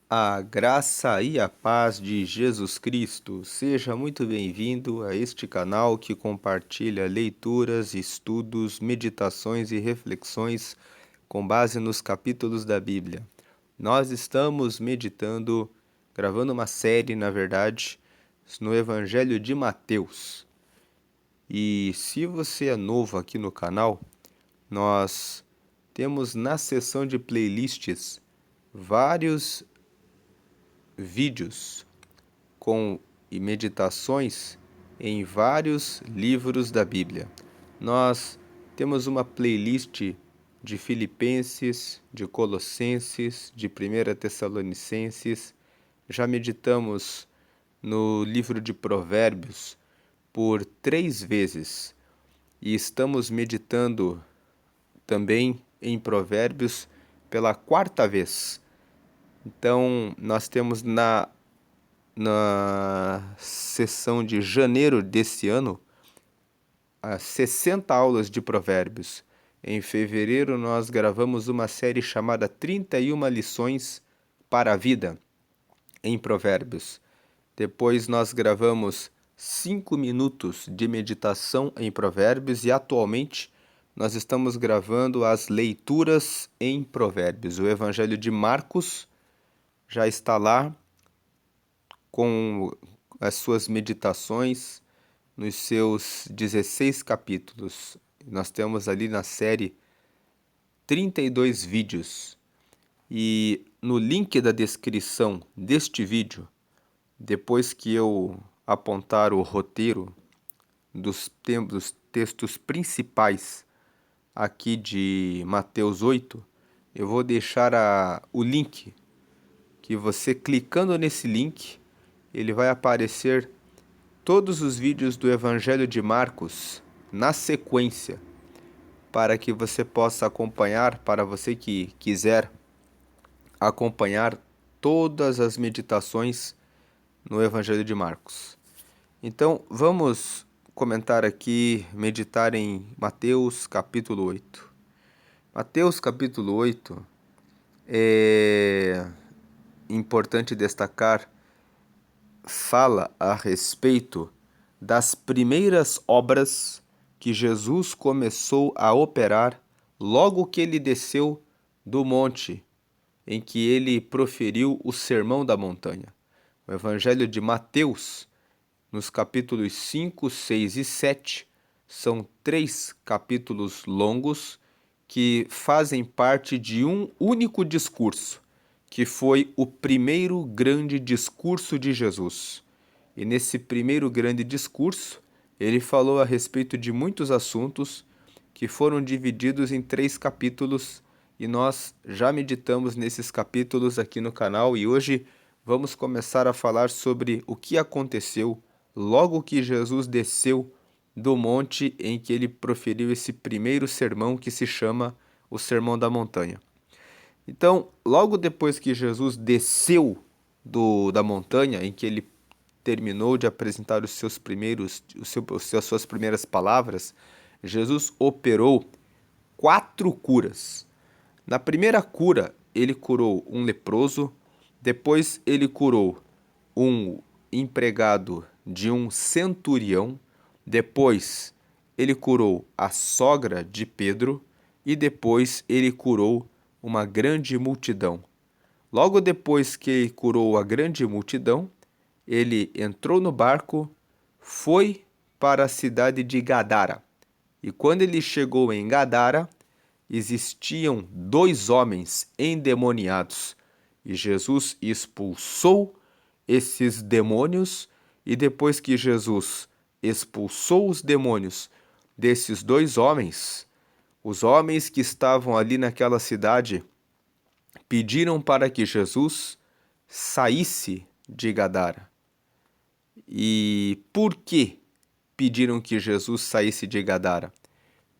A graça e a paz de Jesus Cristo. Seja muito bem-vindo a este canal que compartilha leituras, estudos, meditações e reflexões com base nos capítulos da Bíblia. Nós estamos meditando, gravando uma série, na verdade, no Evangelho de Mateus. E se você é novo aqui no canal, nós temos na seção de playlists vários vídeos com meditações em vários livros da Bíblia. Nós temos uma playlist de Filipenses, de Colossenses, de 1 Tessalonicenses. Já meditamos no livro de Provérbios por 3 vezes e estamos meditando também em Provérbios pela 4ª vez. Então, nós temos na sessão de janeiro desse ano, as 60 aulas de Provérbios. Em fevereiro, nós gravamos uma série chamada 31 lições para a vida em Provérbios. Depois, nós gravamos 5 minutos de meditação em Provérbios e, atualmente, nós estamos gravando as leituras em Provérbios. O Evangelho de Marcos já está lá com as suas meditações nos seus 16 capítulos. Nós temos ali na série 32 vídeos. E no link da descrição deste vídeo, depois que eu apontar o roteiro dos textos principais aqui de Mateus 8, eu vou deixar o link, que você clicando nesse link, ele vai aparecer todos os vídeos do Evangelho de Marcos na sequência, para que você possa acompanhar, para você que quiser acompanhar todas as meditações no Evangelho de Marcos. Então, vamos comentar aqui, meditar em Mateus capítulo 8. Mateus capítulo 8 é importante destacar, fala a respeito das primeiras obras que Jesus começou a operar logo que ele desceu do monte em que ele proferiu o Sermão da Montanha. O Evangelho de Mateus, nos capítulos 5, 6 e 7, são 3 capítulos longos que fazem parte de um único discurso, que foi o primeiro grande discurso de Jesus. E nesse primeiro grande discurso, ele falou a respeito de muitos assuntos que foram divididos em 3 capítulos, e nós já meditamos nesses capítulos aqui no canal, e hoje vamos começar a falar sobre o que aconteceu logo que Jesus desceu do monte em que ele proferiu esse primeiro sermão que se chama o Sermão da Montanha. Então, logo depois que Jesus desceu da montanha, em que ele terminou de apresentar as suas primeiras palavras, Jesus operou 4 curas. Na primeira cura, ele curou um leproso, depois ele curou um empregado de um centurião, depois ele curou a sogra de Pedro e depois ele curou uma grande multidão. Logo depois que ele curou a grande multidão, ele entrou no barco, foi para a cidade de Gadara. E quando ele chegou em Gadara, existiam 2 homens endemoniados. E Jesus expulsou esses demônios, e depois que Jesus expulsou os demônios desses 2 homens, os homens que estavam ali naquela cidade pediram para que Jesus saísse de Gadara. E por que pediram que Jesus saísse de Gadara?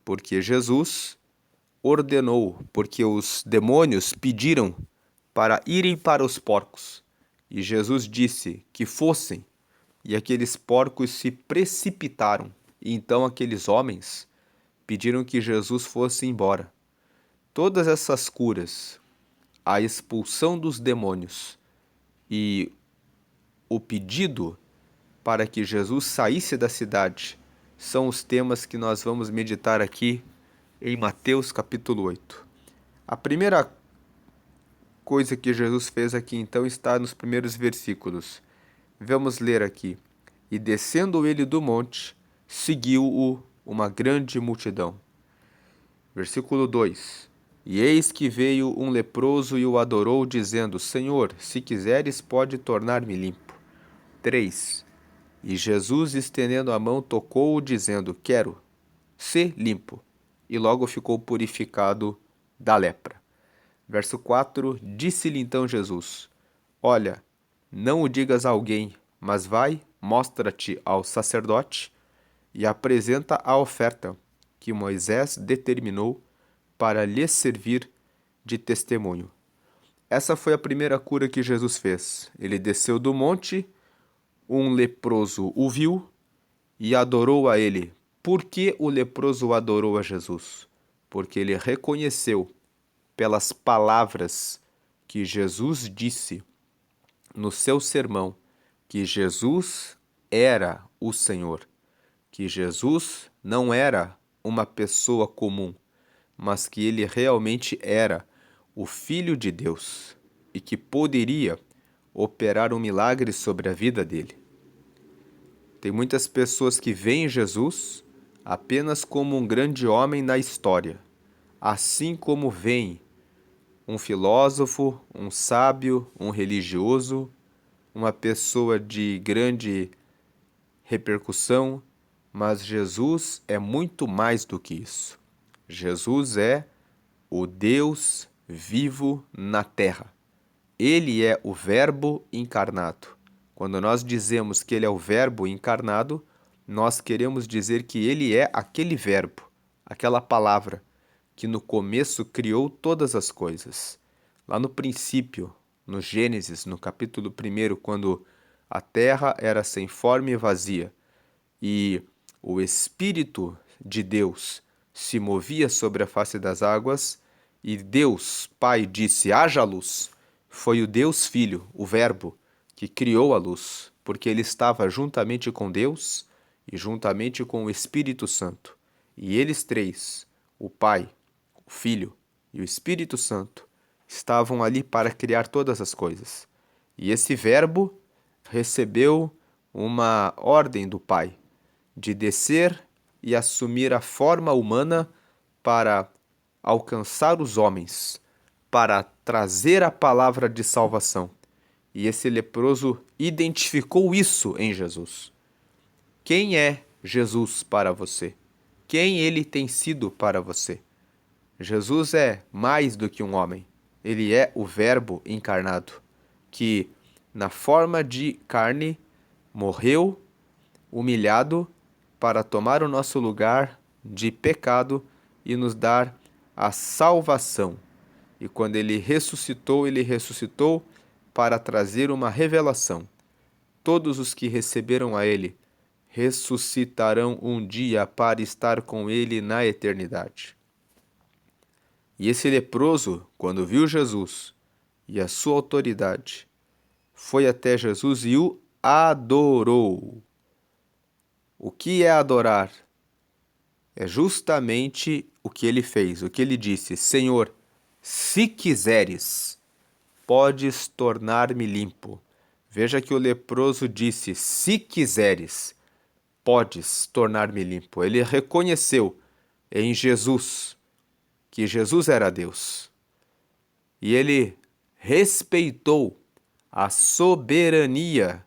Porque Jesus ordenou, porque os demônios pediram para irem para os porcos. E Jesus disse que fossem, e aqueles porcos se precipitaram. E então aqueles homens pediram que Jesus fosse embora. Todas essas curas, a expulsão dos demônios e o pedido para que Jesus saísse da cidade são os temas que nós vamos meditar aqui em Mateus capítulo 8. A primeira coisa que Jesus fez aqui então está nos primeiros versículos. Vamos ler aqui. E descendo ele do monte, seguiu-o uma grande multidão. Versículo 2. E eis que veio um leproso e o adorou, dizendo: Senhor, se quiseres, pode tornar-me limpo. 3. E Jesus, estendendo a mão, tocou-o, dizendo: Quero, sê limpo. E logo ficou purificado da lepra. Verso 4. Disse-lhe então Jesus: Olha, não o digas a alguém, mas vai, mostra-te ao sacerdote e apresenta a oferta que Moisés determinou para lhes servir de testemunho. Essa foi a primeira cura que Jesus fez. Ele desceu do monte, um leproso o viu e adorou a ele. Por que o leproso adorou a Jesus? Porque ele reconheceu pelas palavras que Jesus disse no seu sermão que Jesus era o Senhor, que Jesus não era uma pessoa comum, mas que ele realmente era o Filho de Deus e que poderia operar um milagre sobre a vida dele. Tem muitas pessoas que veem Jesus apenas como um grande homem na história, assim como veem um filósofo, um sábio, um religioso, uma pessoa de grande repercussão, mas Jesus é muito mais do que isso. Jesus é o Deus vivo na terra. Ele é o Verbo encarnado. Quando nós dizemos que ele é o Verbo encarnado, nós queremos dizer que ele é aquele verbo, aquela palavra que no começo criou todas as coisas. Lá no princípio, no Gênesis, no capítulo 1, quando a terra era sem forma e vazia, e o Espírito de Deus se movia sobre a face das águas, e Deus, Pai, disse: haja luz. Foi o Deus Filho, o Verbo, que criou a luz, porque ele estava juntamente com Deus e juntamente com o Espírito Santo. E eles três, o Pai, o Filho e o Espírito Santo, estavam ali para criar todas as coisas. E esse Verbo recebeu uma ordem do Pai de descer e assumir a forma humana para alcançar os homens, para trazer a palavra de salvação. E esse leproso identificou isso em Jesus. Quem é Jesus para você? Quem ele tem sido para você? Jesus é mais do que um homem. Ele é o Verbo encarnado, que, na forma de carne, morreu, humilhado, para tomar o nosso lugar de pecado e nos dar a salvação. E quando ele ressuscitou para trazer uma revelação. Todos os que receberam a ele ressuscitarão um dia para estar com ele na eternidade. E esse leproso, quando viu Jesus e a sua autoridade, foi até Jesus e o adorou. O que é adorar? É justamente o que ele fez, o que ele disse: Senhor, se quiseres, podes tornar-me limpo. Veja que o leproso disse: se quiseres, podes tornar-me limpo. Ele reconheceu em Jesus que Jesus era Deus. E ele respeitou a soberania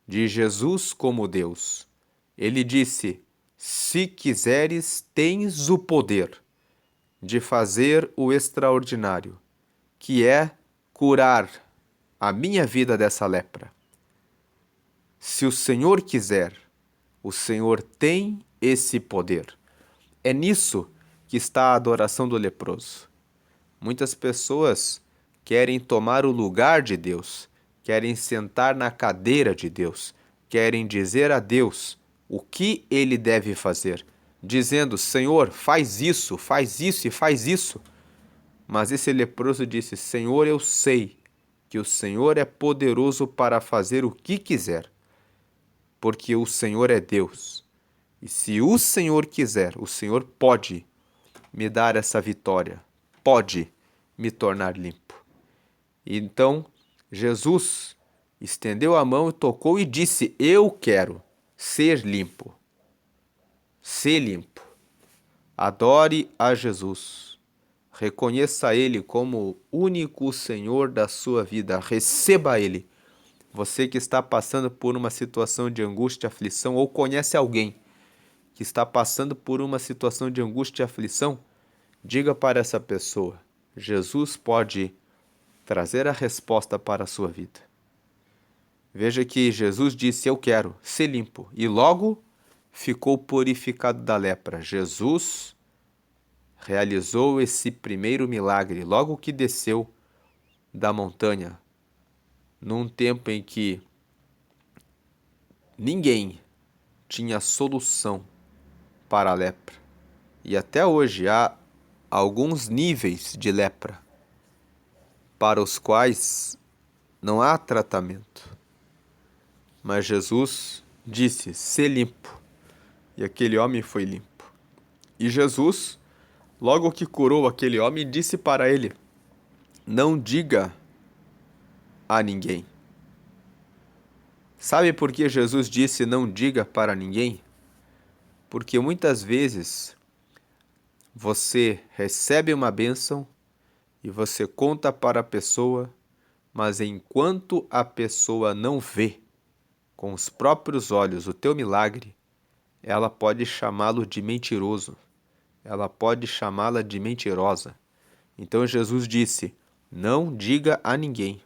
de Jesus como Deus. Ele disse: se quiseres, tens o poder de fazer o extraordinário, que é curar a minha vida dessa lepra. Se o Senhor quiser, o Senhor tem esse poder. É nisso que está a adoração do leproso. Muitas pessoas querem tomar o lugar de Deus, querem sentar na cadeira de Deus, querem dizer a Deus o que ele deve fazer, dizendo: Senhor, faz isso e faz isso. Mas esse leproso disse: Senhor, eu sei que o Senhor é poderoso para fazer o que quiser, porque o Senhor é Deus. E se o Senhor quiser, o Senhor pode me dar essa vitória, pode me tornar limpo. Então, Jesus estendeu a mão, tocou e disse: eu quero ser limpo. Ser limpo. Adore a Jesus. Reconheça Ele como o único Senhor da sua vida. Receba Ele. Você que está passando por uma situação de angústia e aflição, ou conhece alguém que está passando por uma situação de angústia e aflição, diga para essa pessoa: Jesus pode trazer a resposta para a sua vida. Veja que Jesus disse: eu quero ser limpo, e logo ficou purificado da lepra. Jesus realizou esse primeiro milagre logo que desceu da montanha, num tempo em que ninguém tinha solução para a lepra. E até hoje há alguns níveis de lepra para os quais não há tratamento. Mas Jesus disse: "Sê limpo." E aquele homem foi limpo. E Jesus, logo que curou aquele homem, disse para ele: "Não diga a ninguém." Sabe por que Jesus disse: "Não diga para ninguém"? Porque muitas vezes você recebe uma bênção e você conta para a pessoa, mas enquanto a pessoa não vê com os próprios olhos o teu milagre, ela pode chamá-lo de mentiroso, ela pode chamá-la de mentirosa. Então Jesus disse: "Não diga a ninguém,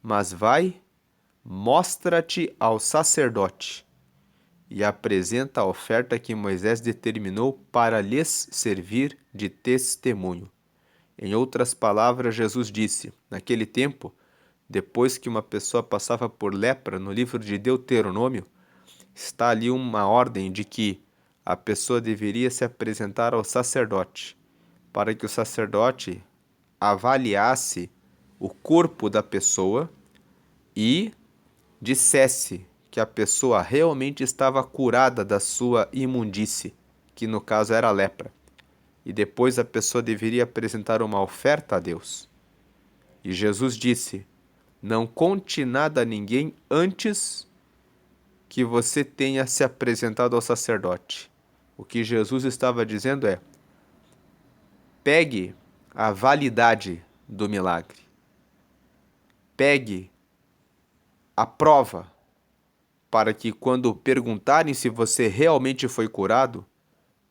mas vai, mostra-te ao sacerdote e apresenta a oferta que Moisés determinou para lhes servir de testemunho." Em outras palavras, Jesus disse: naquele tempo, depois que uma pessoa passava por lepra, no livro de Deuteronômio, está ali uma ordem de que a pessoa deveria se apresentar ao sacerdote, para que o sacerdote avaliasse o corpo da pessoa e dissesse que a pessoa realmente estava curada da sua imundície, que no caso era a lepra. E depois a pessoa deveria apresentar uma oferta a Deus. E Jesus disse: "Não conte nada a ninguém antes que você tenha se apresentado ao sacerdote." O que Jesus estava dizendo é: pegue a validade do milagre. Pegue a prova, para que quando perguntarem se você realmente foi curado,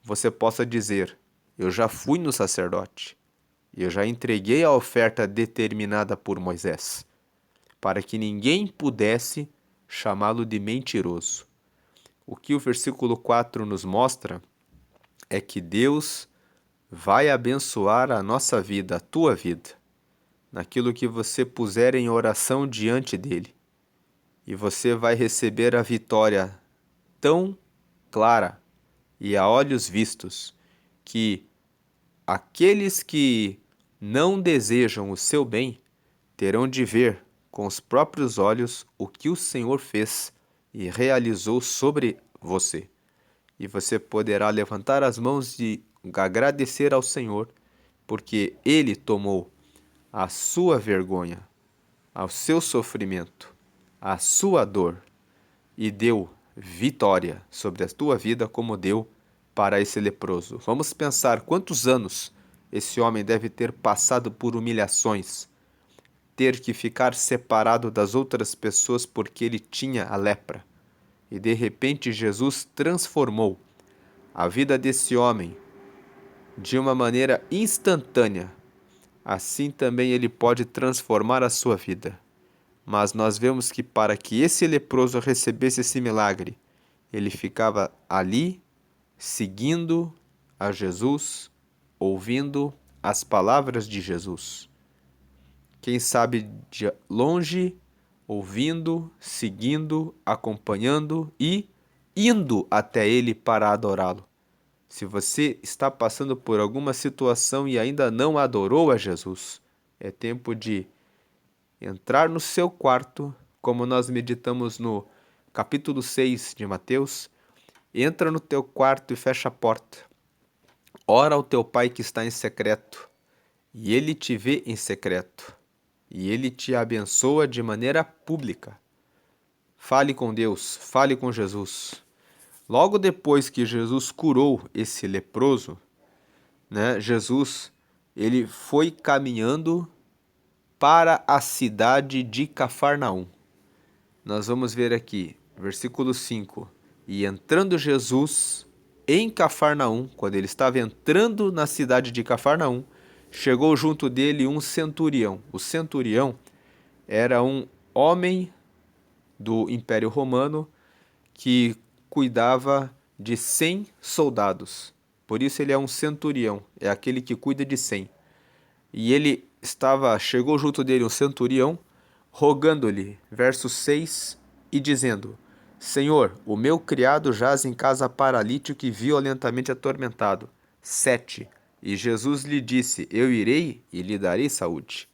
você possa dizer: "Eu já fui no sacerdote, eu já entreguei a oferta determinada por Moisés", para que ninguém pudesse chamá-lo de mentiroso. O que o versículo 4 nos mostra é que Deus vai abençoar a nossa vida, a tua vida, naquilo que você puser em oração diante dele. E você vai receber a vitória tão clara e a olhos vistos que aqueles que não desejam o seu bem terão de ver com os próprios olhos o que o Senhor fez e realizou sobre você. E você poderá levantar as mãos e agradecer ao Senhor, porque Ele tomou a sua vergonha, ao seu sofrimento, a sua dor, e deu vitória sobre a tua vida como deu para esse leproso. Vamos pensar quantos anos esse homem deve ter passado por humilhações, ter que ficar separado das outras pessoas porque ele tinha a lepra. E de repente Jesus transformou a vida desse homem de uma maneira instantânea. Assim também ele pode transformar a sua vida. Mas nós vemos que para que esse leproso recebesse esse milagre, ele ficava ali, seguindo a Jesus, ouvindo as palavras de Jesus. Quem sabe de longe, ouvindo, seguindo, acompanhando e indo até ele para adorá-lo. Se você está passando por alguma situação e ainda não adorou a Jesus, é tempo de entrar no seu quarto, como nós meditamos no capítulo 6 de Mateus, entra no teu quarto e fecha a porta. Ora ao teu pai que está em secreto, e ele te vê em secreto, e ele te abençoa de maneira pública. Fale com Deus, fale com Jesus. Logo depois que Jesus curou esse leproso, né, Jesus ele foi caminhando para a cidade de Cafarnaum. Nós vamos ver aqui, versículo 5. E entrando Jesus em Cafarnaum, quando ele estava entrando na cidade de Cafarnaum, chegou junto dele um centurião. O centurião era um homem do Império Romano que cuidava de 100 soldados. Por isso ele é um centurião, é aquele que cuida de 100. E chegou junto dele um centurião, rogando-lhe, verso 6, e dizendo: Senhor, o meu criado jaz em casa paralítico e violentamente atormentado. 7. E Jesus lhe disse: Eu irei e lhe darei saúde.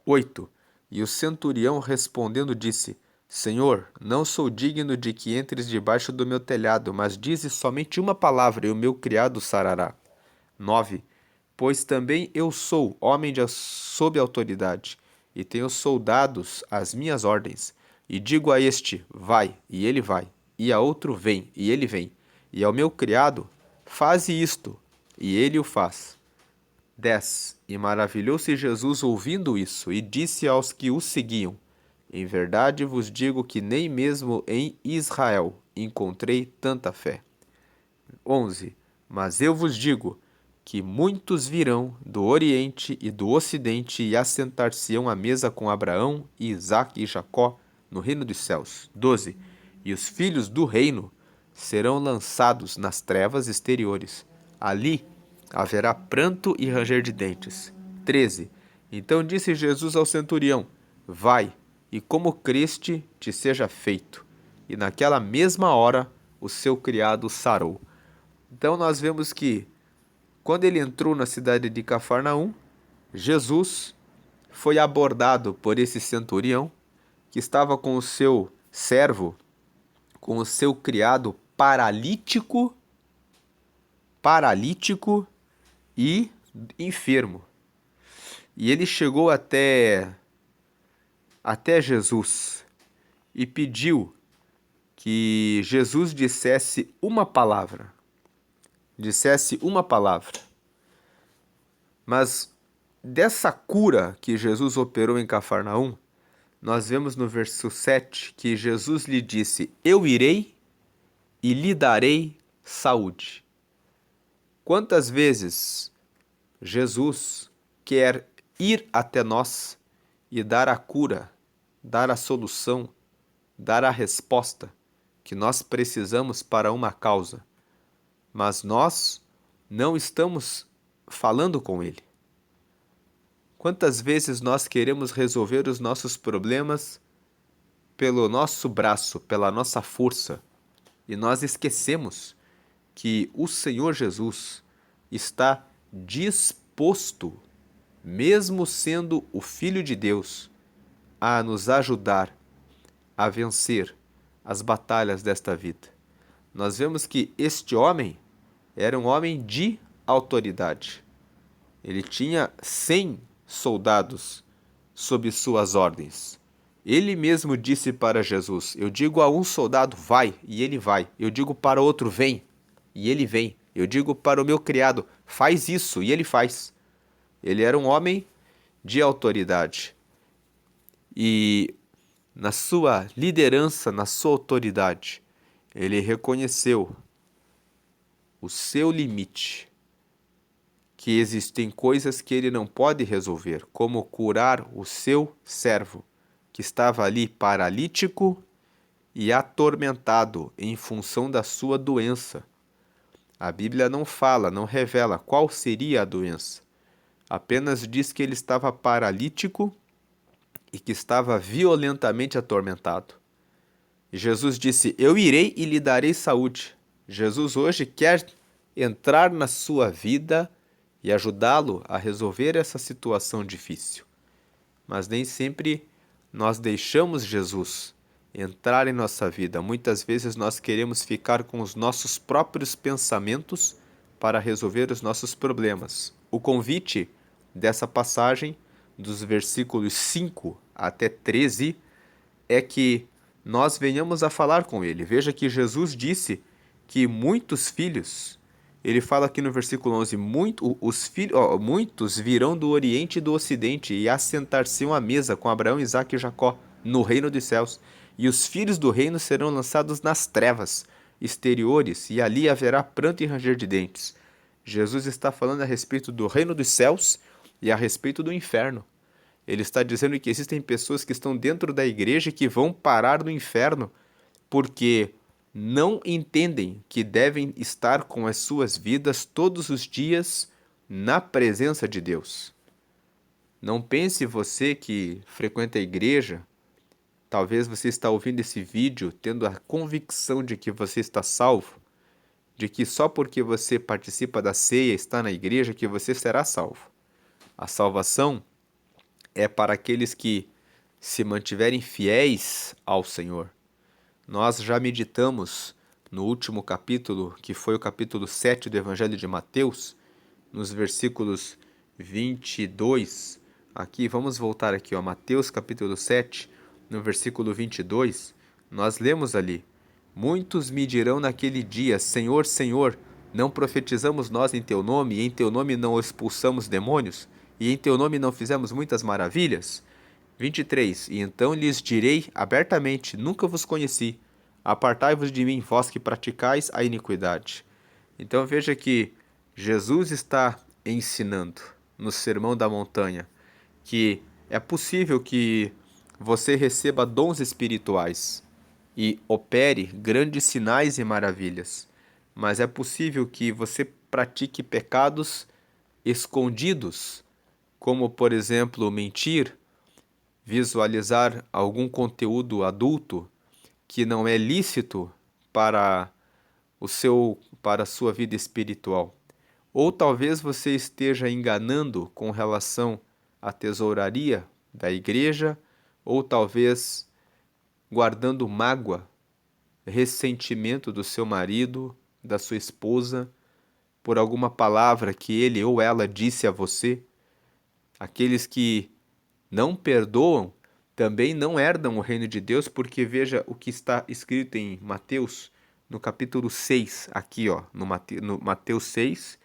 8. E o centurião respondendo disse: Senhor, não sou digno de que entres debaixo do meu telhado, mas dize somente uma palavra e o meu criado sarará. 9. Pois também eu sou homem sob autoridade, e tenho soldados às minhas ordens. E digo a este, vai, e ele vai, e a outro, vem, e ele vem, e ao meu criado, faze isto, e ele o faz. 10. E maravilhou-se Jesus ouvindo isso, e disse aos que o seguiam: Em verdade vos digo que nem mesmo em Israel encontrei tanta fé. 11. Mas eu vos digo que muitos virão do Oriente e do Ocidente e assentar-se-ão à mesa com Abraão, e Isaque e Jacó no reino dos céus. 12. E os filhos do reino serão lançados nas trevas exteriores. Ali haverá pranto e ranger de dentes. 13. Então disse Jesus ao centurião: Vai, e como creste te seja feito. E naquela mesma hora o seu criado sarou. Então nós vemos que quando ele entrou na cidade de Cafarnaum, Jesus foi abordado por esse centurião que estava com o seu servo, com o seu criado paralítico e enfermo. E ele chegou até Jesus e pediu que Jesus dissesse uma palavra. Mas dessa cura que Jesus operou em Cafarnaum, nós vemos no verso 7 que Jesus lhe disse: Eu irei e lhe darei saúde. Quantas vezes Jesus quer ir até nós e dar a cura, dar a solução, dar a resposta que nós precisamos para uma causa, mas nós não estamos falando com Ele. Quantas vezes nós queremos resolver os nossos problemas pelo nosso braço, pela nossa força, e nós esquecemos que o Senhor Jesus está disposto, mesmo sendo o Filho de Deus, a nos ajudar a vencer as batalhas desta vida. Nós vemos que este homem era um homem de autoridade. Ele tinha 100 soldados sob suas ordens. Ele mesmo disse para Jesus: Eu digo a um soldado, vai, e ele vai. Eu digo para outro, vem, e ele vem. Eu digo para o meu criado, faz isso, e ele faz. Ele era um homem de autoridade. E na sua liderança, na sua autoridade, ele reconheceu o seu limite, que existem coisas que ele não pode resolver, como curar o seu servo, que estava ali paralítico e atormentado em função da sua doença. A Bíblia não fala, não revela qual seria a doença. Apenas diz que ele estava paralítico e que estava violentamente atormentado. E Jesus disse: Eu irei e lhe darei saúde. Jesus hoje quer entrar na sua vida e ajudá-lo a resolver essa situação difícil. Mas nem sempre nós deixamos Jesus entrar em nossa vida. Muitas vezes nós queremos ficar com os nossos próprios pensamentos para resolver os nossos problemas. O convite dessa passagem, dos versículos 5 até 13, é que nós venhamos a falar com ele. Veja que Jesus disse que muitos filhos, ele fala aqui no versículo 11, muitos virão do Oriente e do Ocidente e assentar-se à mesa com Abraão, Isaque e Jacó no reino dos céus. E os filhos do reino serão lançados nas trevas exteriores, e ali haverá pranto e ranger de dentes. Jesus está falando a respeito do reino dos céus e a respeito do inferno. Ele está dizendo que existem pessoas que estão dentro da igreja e que vão parar no inferno porque não entendem que devem estar com as suas vidas todos os dias na presença de Deus. Não pense você que frequenta a igreja, talvez você está ouvindo esse vídeo tendo a convicção de que você está salvo, de que só porque você participa da ceia, está na igreja, que você será salvo. A salvação é para aqueles que se mantiverem fiéis ao Senhor. Nós já meditamos no último capítulo, que foi o capítulo 7 do Evangelho de Mateus, nos versículos 22. Aqui, vamos voltar aqui, Mateus capítulo 7, no versículo 22, nós lemos ali: muitos me dirão naquele dia, Senhor, Senhor, não profetizamos nós em teu nome, e em teu nome não expulsamos demônios, e em teu nome não fizemos muitas maravilhas? 23. E então lhes direi abertamente, nunca vos conheci, apartai-vos de mim, vós que praticais a iniquidade. Então veja que Jesus está ensinando no Sermão da Montanha que é possível que você receba dons espirituais e opere grandes sinais e maravilhas, mas é possível que você pratique pecados escondidos, como, por exemplo, mentir, visualizar algum conteúdo adulto que não é lícito para a sua vida espiritual. Ou talvez você esteja enganando com relação à tesouraria da igreja, ou talvez guardando mágoa, ressentimento do seu marido, da sua esposa, por alguma palavra que ele ou ela disse a você. Aqueles que não perdoam também não herdam o reino de Deus, porque veja o que está escrito em Mateus, no capítulo 6, aqui no Mateus 6,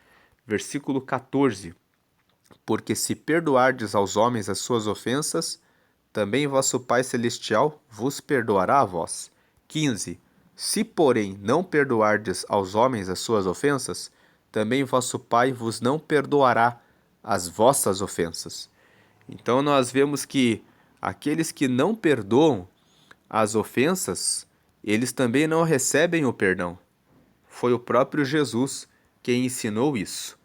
versículo 14. Porque se perdoardes aos homens as suas ofensas, também vosso Pai Celestial vos perdoará a vós. 15. Se, porém, não perdoardes aos homens as suas ofensas, também vosso Pai vos não perdoará as vossas ofensas. Então nós vemos que aqueles que não perdoam as ofensas, eles também não recebem o perdão. Foi o próprio Jesus quem ensinou isso.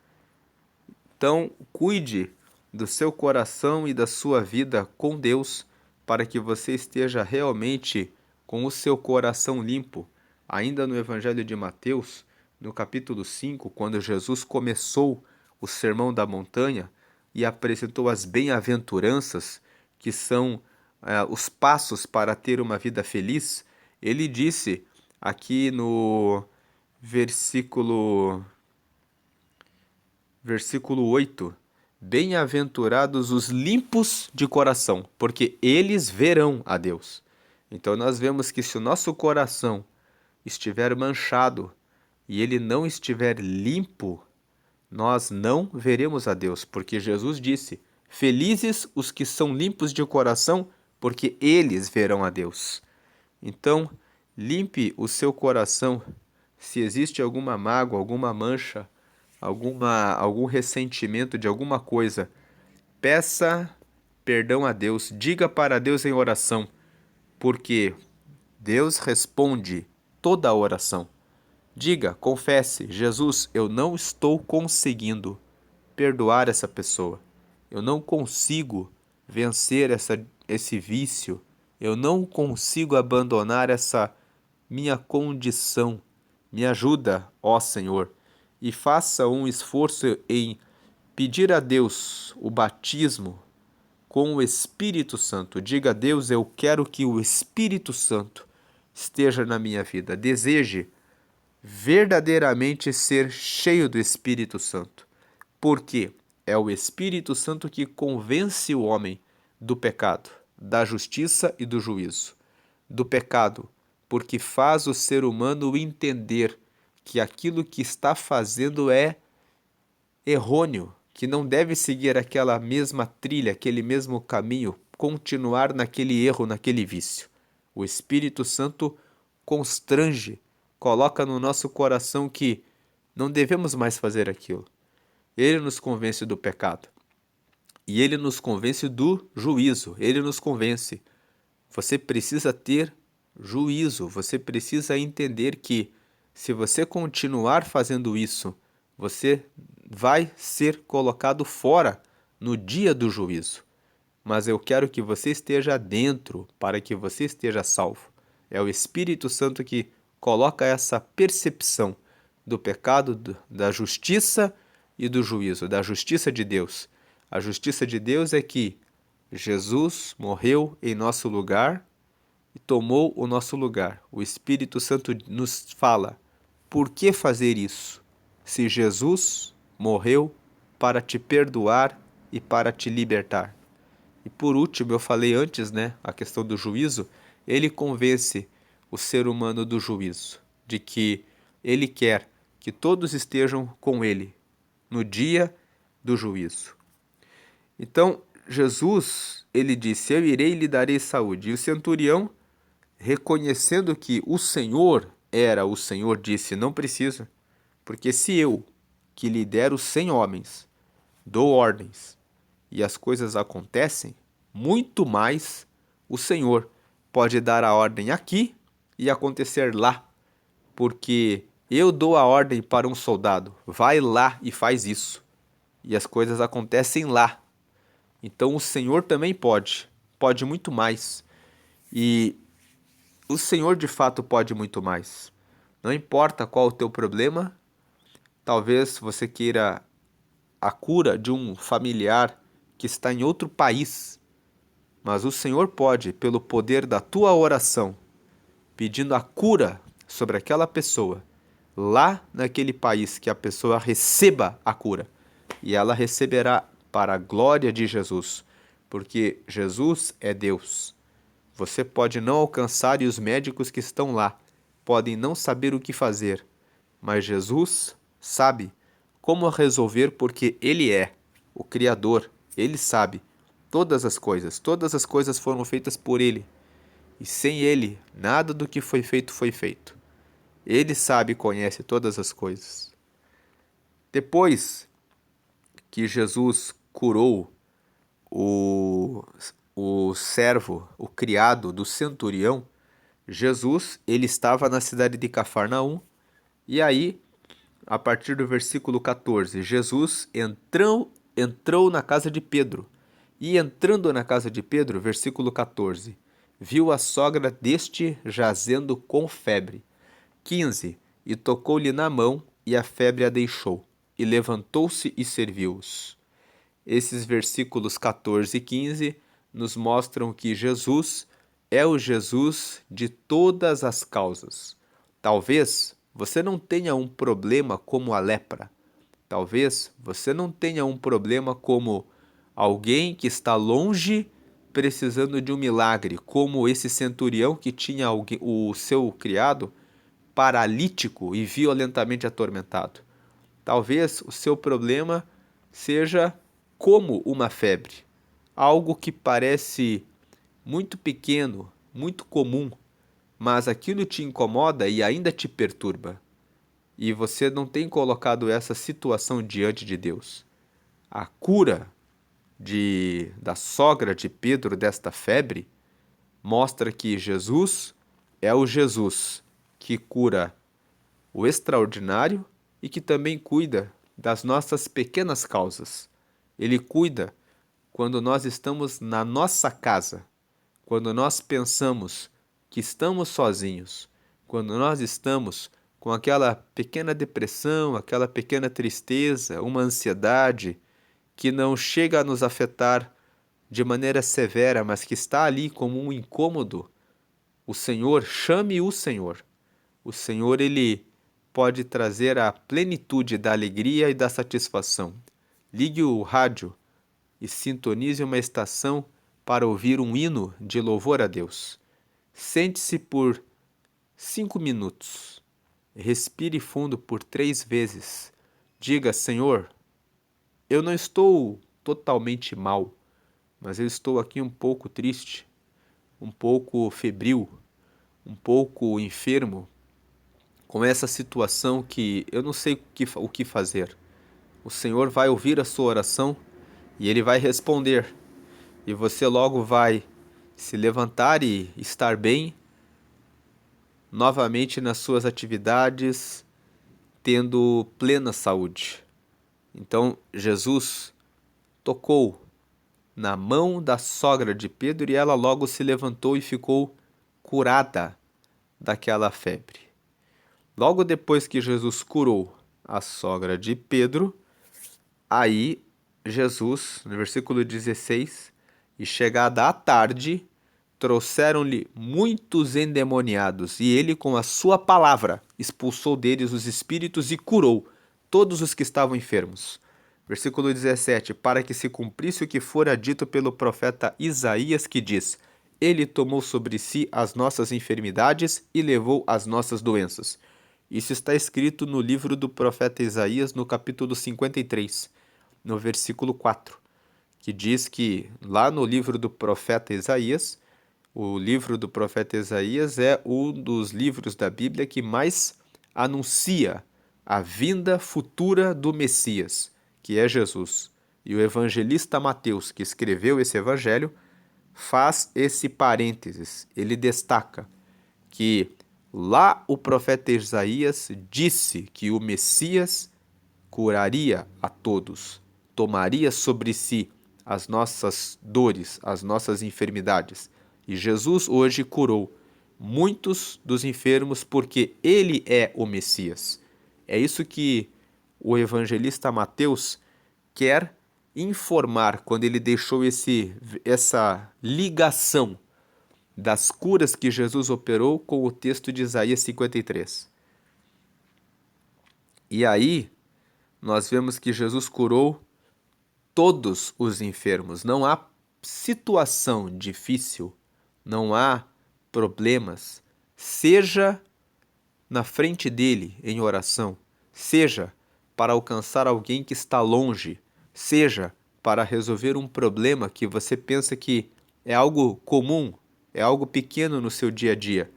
Então, cuide do seu coração e da sua vida com Deus, para que você esteja realmente com o seu coração limpo. Ainda no Evangelho de Mateus, no capítulo 5, quando Jesus começou o Sermão da Montanha e apresentou as bem-aventuranças, que são os passos para ter uma vida feliz, ele disse aqui no versículo 8, bem-aventurados os limpos de coração, porque eles verão a Deus. Então nós vemos que se o nosso coração estiver manchado e ele não estiver limpo, nós não veremos a Deus, porque Jesus disse, felizes os que são limpos de coração, porque eles verão a Deus. Então, limpe o seu coração. Se existe alguma mágoa, alguma mancha, algum ressentimento de alguma coisa, peça perdão a Deus, diga para Deus em oração, porque Deus responde toda a oração. Diga, confesse, Jesus, eu não estou conseguindo perdoar essa pessoa. Eu não consigo vencer esse vício. Eu não consigo abandonar essa minha condição. Me ajuda, ó Senhor, e faça um esforço em pedir a Deus o batismo com o Espírito Santo. Diga a Deus: eu quero que o Espírito Santo esteja na minha vida. Deseje verdadeiramente ser cheio do Espírito Santo. Porque é o Espírito Santo que convence o homem do pecado, da justiça e do juízo. Do pecado, porque faz o ser humano entender que aquilo que está fazendo é errôneo, que não deve seguir aquela mesma trilha, aquele mesmo caminho, continuar naquele erro, naquele vício. O Espírito Santo constrange, coloca no nosso coração que não devemos mais fazer aquilo. Ele nos convence do pecado. E ele nos convence do juízo. Ele nos convence. Você precisa ter juízo. Você precisa entender que se você continuar fazendo isso, você vai ser colocado fora no dia do juízo. Mas eu quero que você esteja dentro para que você esteja salvo. É o Espírito Santo que coloca essa percepção do pecado, da justiça e do juízo, da justiça de Deus. A justiça de Deus é que Jesus morreu em nosso lugar e tomou o nosso lugar. O Espírito Santo nos fala: por que fazer isso? Se Jesus morreu para te perdoar e para te libertar. E por último, eu falei antes, a questão do juízo, ele convence o ser humano do juízo, de que ele quer que todos estejam com ele no dia do juízo. Então, Jesus, ele disse: eu irei e lhe darei saúde. E o centurião, reconhecendo que o Senhor era o Senhor, disse: não precisa, porque se eu, que lidero 100 homens, dou ordens e as coisas acontecem, muito mais o Senhor pode dar a ordem aqui e acontecer lá, porque eu dou a ordem para um soldado: vai lá e faz isso, e as coisas acontecem lá. Então o Senhor também pode muito mais. E o Senhor de fato pode muito mais. Não importa qual o teu problema, talvez você queira a cura de um familiar que está em outro país, mas o Senhor pode, pelo poder da tua oração, pedindo a cura sobre aquela pessoa, lá naquele país, que a pessoa receba a cura. E ela receberá para a glória de Jesus, porque Jesus é Deus. Você pode não alcançar e os médicos que estão lá podem não saber o que fazer, mas Jesus sabe como resolver, porque Ele é o Criador. Ele sabe todas as coisas foram feitas por Ele, e sem Ele, nada do que foi feito foi feito. Ele sabe e conhece todas as coisas. Depois que Jesus curou o servo, o criado do centurião, Jesus, ele estava na cidade de Cafarnaum, e aí, a partir do versículo 14, Jesus entrou na casa de Pedro. E entrando na casa de Pedro, versículo 14, viu a sogra deste jazendo com febre. 15, e tocou-lhe na mão, e a febre a deixou, e levantou-se e serviu-os. Esses versículos 14 e 15 nos mostram que Jesus é o Jesus de todas as causas. Talvez você não tenha um problema como a lepra. Talvez você não tenha um problema como alguém que está longe precisando de um milagre, como esse centurião que tinha o seu criado paralítico e violentamente atormentado. Talvez o seu problema seja como uma febre, algo que parece muito pequeno, muito comum, mas aquilo te incomoda e ainda te perturba. E você não tem colocado essa situação diante de Deus. A cura da sogra de Pedro desta febre mostra que Jesus é o Jesus que cura o extraordinário e que também cuida das nossas pequenas causas. Ele cuida quando nós estamos na nossa casa, quando nós pensamos que estamos sozinhos, quando nós estamos com aquela pequena depressão, aquela pequena tristeza, uma ansiedade que não chega a nos afetar de maneira severa, mas que está ali como um incômodo, o Senhor, chame o Senhor. O Senhor, ele pode trazer a plenitude da alegria e da satisfação. Ligue o rádio e sintonize uma estação para ouvir um hino de louvor a Deus. Sente-se por 5 minutos. Respire fundo por 3 vezes. Diga: Senhor, eu não estou totalmente mal, mas eu estou aqui um pouco triste, um pouco febril, um pouco enfermo, com essa situação que eu não sei o que fazer. O Senhor vai ouvir a sua oração e Ele vai responder. E você logo vai se levantar e estar bem novamente nas suas atividades, tendo plena saúde. Então, Jesus tocou na mão da sogra de Pedro e ela logo se levantou e ficou curada daquela febre. Logo depois que Jesus curou a sogra de Pedro, aí Jesus, no versículo 16, e chegada a tarde, trouxeram-lhe muitos endemoniados, e ele, com a sua palavra, expulsou deles os espíritos e curou todos os que estavam enfermos. Versículo 17: para que se cumprisse o que fora dito pelo profeta Isaías, que diz: Ele tomou sobre si as nossas enfermidades e levou as nossas doenças. Isso está escrito no livro do profeta Isaías, no capítulo 53, no versículo 4, que diz que lá no livro do profeta Isaías, o livro do profeta Isaías é um dos livros da Bíblia que mais anuncia a vinda futura do Messias, que é Jesus. E o evangelista Mateus, que escreveu esse evangelho, faz esse parênteses. Ele destaca que lá o profeta Isaías disse que o Messias curaria a todos, tomaria sobre si as nossas dores, as nossas enfermidades. E Jesus hoje curou muitos dos enfermos porque ele é o Messias. É isso que o evangelista Mateus quer informar quando ele deixou essa ligação das curas que Jesus operou com o texto de Isaías 53. E aí, nós vemos que Jesus curou todos os enfermos. Não há situação difícil, não há problemas, seja na frente dele em oração, seja para alcançar alguém que está longe, seja para resolver um problema que você pensa que é algo comum, é algo pequeno no seu dia a dia.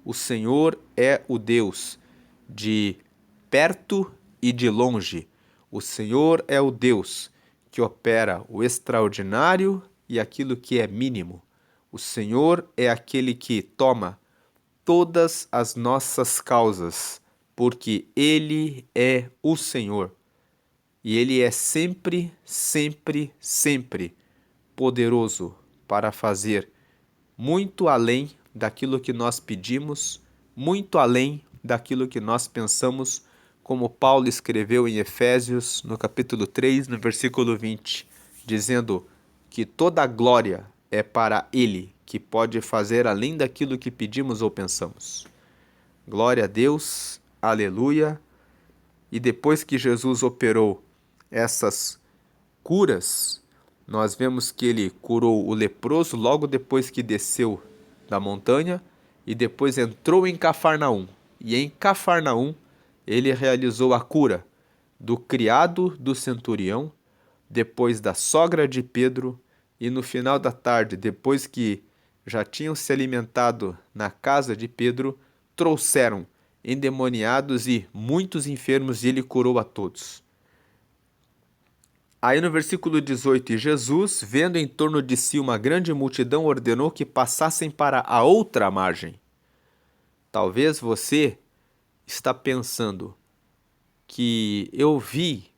O Senhor é o Deus de perto e de longe. O Senhor é o Deus que opera o extraordinário e aquilo que é mínimo. O Senhor é aquele que toma todas as nossas causas, porque Ele é o Senhor. E Ele é sempre, sempre, sempre poderoso para fazer muito além daquilo que nós pedimos, muito além daquilo que nós pensamos, como Paulo escreveu em Efésios, no capítulo 3, no versículo 20, dizendo que toda a glória é para Ele, que pode fazer além daquilo que pedimos ou pensamos. Glória a Deus, aleluia. E depois que Jesus operou essas curas, nós vemos que ele curou o leproso logo depois que desceu da montanha e depois entrou em Cafarnaum. E em Cafarnaum ele realizou a cura do criado do centurião, depois da sogra de Pedro, e no final da tarde, depois que já tinham se alimentado na casa de Pedro, trouxeram endemoniados e muitos enfermos e ele curou a todos. Aí no versículo 18, e Jesus, vendo em torno de si uma grande multidão, ordenou que passassem para a outra margem. Talvez você está pensando que eu vi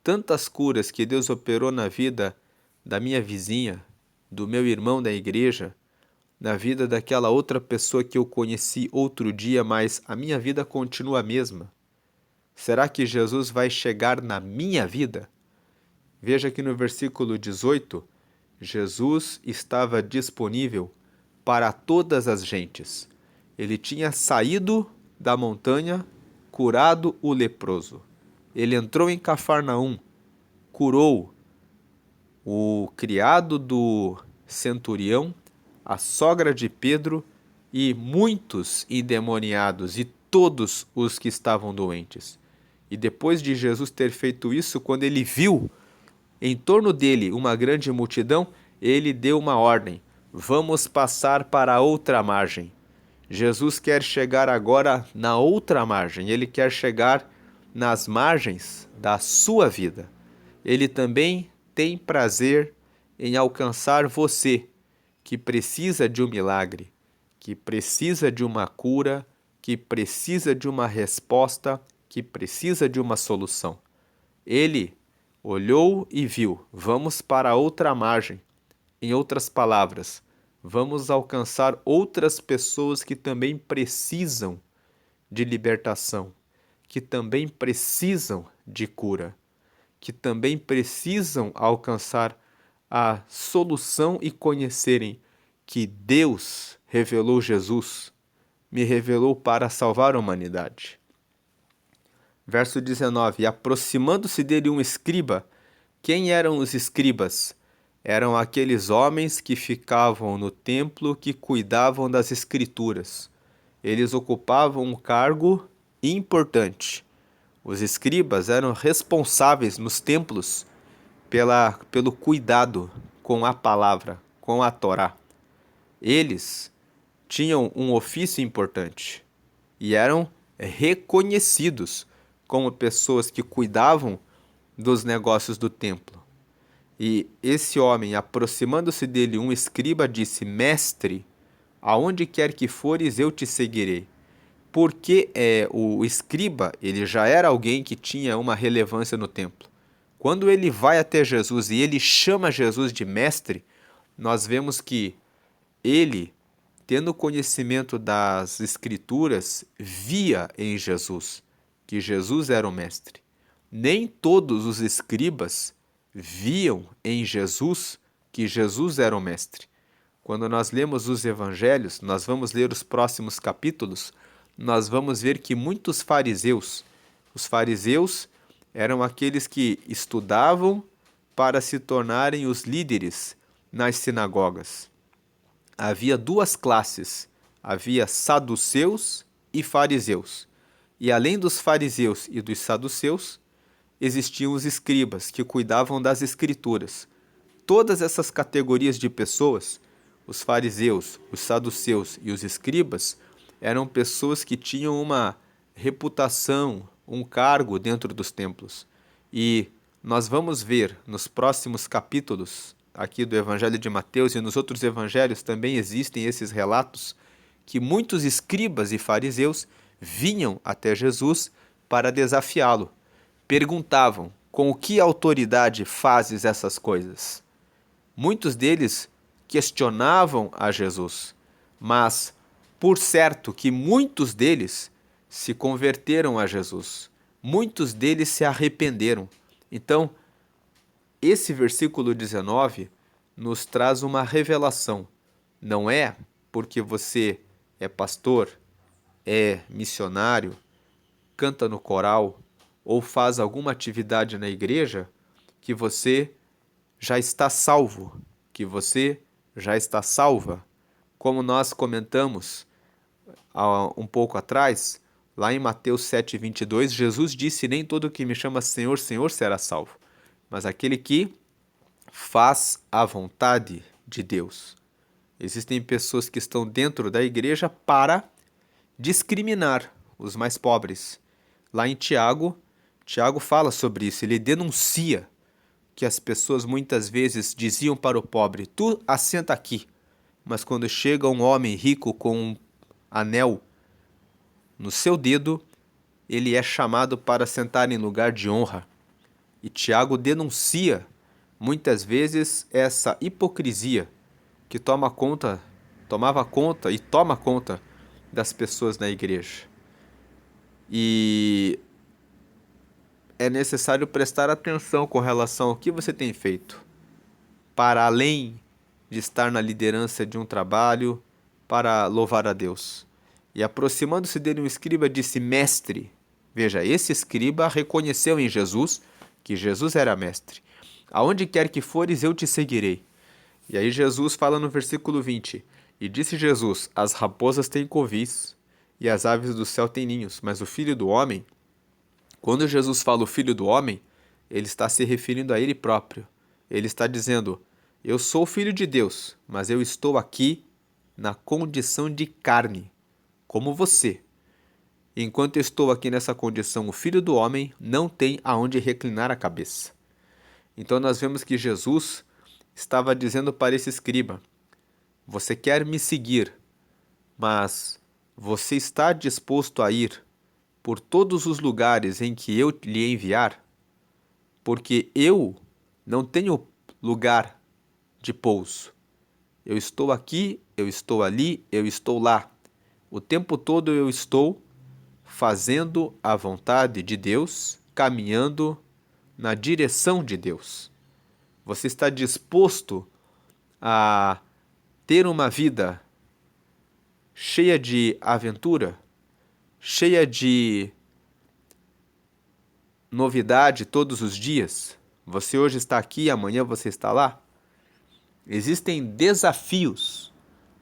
tantas curas que Deus operou na vida da minha vizinha, do meu irmão da igreja, na vida daquela outra pessoa que eu conheci outro dia, mas a minha vida continua a mesma. Será que Jesus vai chegar na minha vida? Veja que no versículo 18, Jesus estava disponível para todas as gentes. Ele tinha saído da montanha, curado o leproso. Ele entrou em Cafarnaum, curou o criado do centurião, a sogra de Pedro e muitos endemoniados e todos os que estavam doentes. E depois de Jesus ter feito isso, quando ele viu em torno dele uma grande multidão, ele deu uma ordem: vamos passar para a outra margem. Jesus quer chegar agora na outra margem, ele quer chegar nas margens da sua vida. Ele também tem prazer em alcançar você, que precisa de um milagre, que precisa de uma cura, que precisa de uma resposta, que precisa de uma solução. Ele olhou e viu: vamos para outra margem. Em outras palavras, vamos alcançar outras pessoas que também precisam de libertação, que também precisam de cura, que também precisam alcançar a solução e conhecerem que Deus revelou Jesus, me revelou para salvar a humanidade. Verso 19: E aproximando-se dele um escriba. Quem eram os escribas? Eram aqueles homens que ficavam no templo, que cuidavam das escrituras. Eles ocupavam um cargo importante. Os escribas eram responsáveis nos templos pelo cuidado com a palavra, com a Torá. Eles tinham um ofício importante e eram reconhecidos como pessoas que cuidavam dos negócios do templo. E esse homem, aproximando-se dele, um escriba, disse: Mestre, aonde quer que fores, eu te seguirei. Porque o escriba, ele já era alguém que tinha uma relevância no templo. Quando ele vai até Jesus e ele chama Jesus de mestre, nós vemos que ele, tendo conhecimento das Escrituras, via em Jesus que Jesus era o mestre. Nem todos os escribas viam em Jesus que Jesus era o mestre. Quando nós lemos os evangelhos, nós vamos ler os próximos capítulos, nós vamos ver que muitos fariseus, os fariseus eram aqueles que estudavam para se tornarem os líderes nas sinagogas. Havia duas classes, havia saduceus e fariseus. E além dos fariseus e dos saduceus, existiam os escribas, que cuidavam das escrituras. Todas essas categorias de pessoas, os fariseus, os saduceus e os escribas, eram pessoas que tinham uma reputação, um cargo dentro dos templos. E nós vamos ver nos próximos capítulos aqui do Evangelho de Mateus e nos outros evangelhos também existem esses relatos que muitos escribas e fariseus vinham até Jesus para desafiá-lo. Perguntavam: com que autoridade fazes essas coisas? Muitos deles questionavam a Jesus, mas por certo que muitos deles se converteram a Jesus. Muitos deles se arrependeram. Então, esse versículo 19 nos traz uma revelação. Não é porque você é pastor, é missionário, canta no coral ou faz alguma atividade na igreja que você já está salvo, que você já está salva. Como nós comentamos um pouco atrás, lá em Mateus 7:22, Jesus disse: nem todo que me chama Senhor, Senhor será salvo, mas aquele que faz a vontade de Deus. Existem pessoas que estão dentro da igreja para discriminar os mais pobres. Lá em Tiago fala sobre isso, ele denuncia que as pessoas muitas vezes diziam para o pobre: tu assenta aqui, mas quando chega um homem rico com um anel no seu dedo, ele é chamado para sentar em lugar de honra. E Tiago denuncia muitas vezes essa hipocrisia que tomava conta e toma conta das pessoas na igreja. E é necessário prestar atenção com relação ao que você tem feito para além de estar na liderança de um trabalho para louvar a Deus. E aproximando-se dele um escriba disse: Mestre. Veja, esse escriba reconheceu em Jesus que Jesus era mestre. Aonde quer que fores, eu te seguirei. E aí Jesus fala no versículo 20: E disse Jesus: As raposas têm covis e as aves do céu têm ninhos, mas o Filho do Homem, quando Jesus fala o Filho do Homem, ele está se referindo a ele próprio. Ele está dizendo: Eu sou o Filho de Deus, mas eu estou aqui na condição de carne, como você. Enquanto eu estou aqui nessa condição, o Filho do Homem não tem aonde reclinar a cabeça. Então nós vemos que Jesus estava dizendo para esse escriba: Você quer me seguir, mas você está disposto a ir por todos os lugares em que eu lhe enviar? Porque eu não tenho lugar de pouso. Eu estou aqui, eu estou ali, eu estou lá. O tempo todo eu estou fazendo a vontade de Deus, caminhando na direção de Deus. Você está disposto a ter uma vida cheia de aventura, cheia de novidade todos os dias? Você hoje está aqui, amanhã você está lá? Existem desafios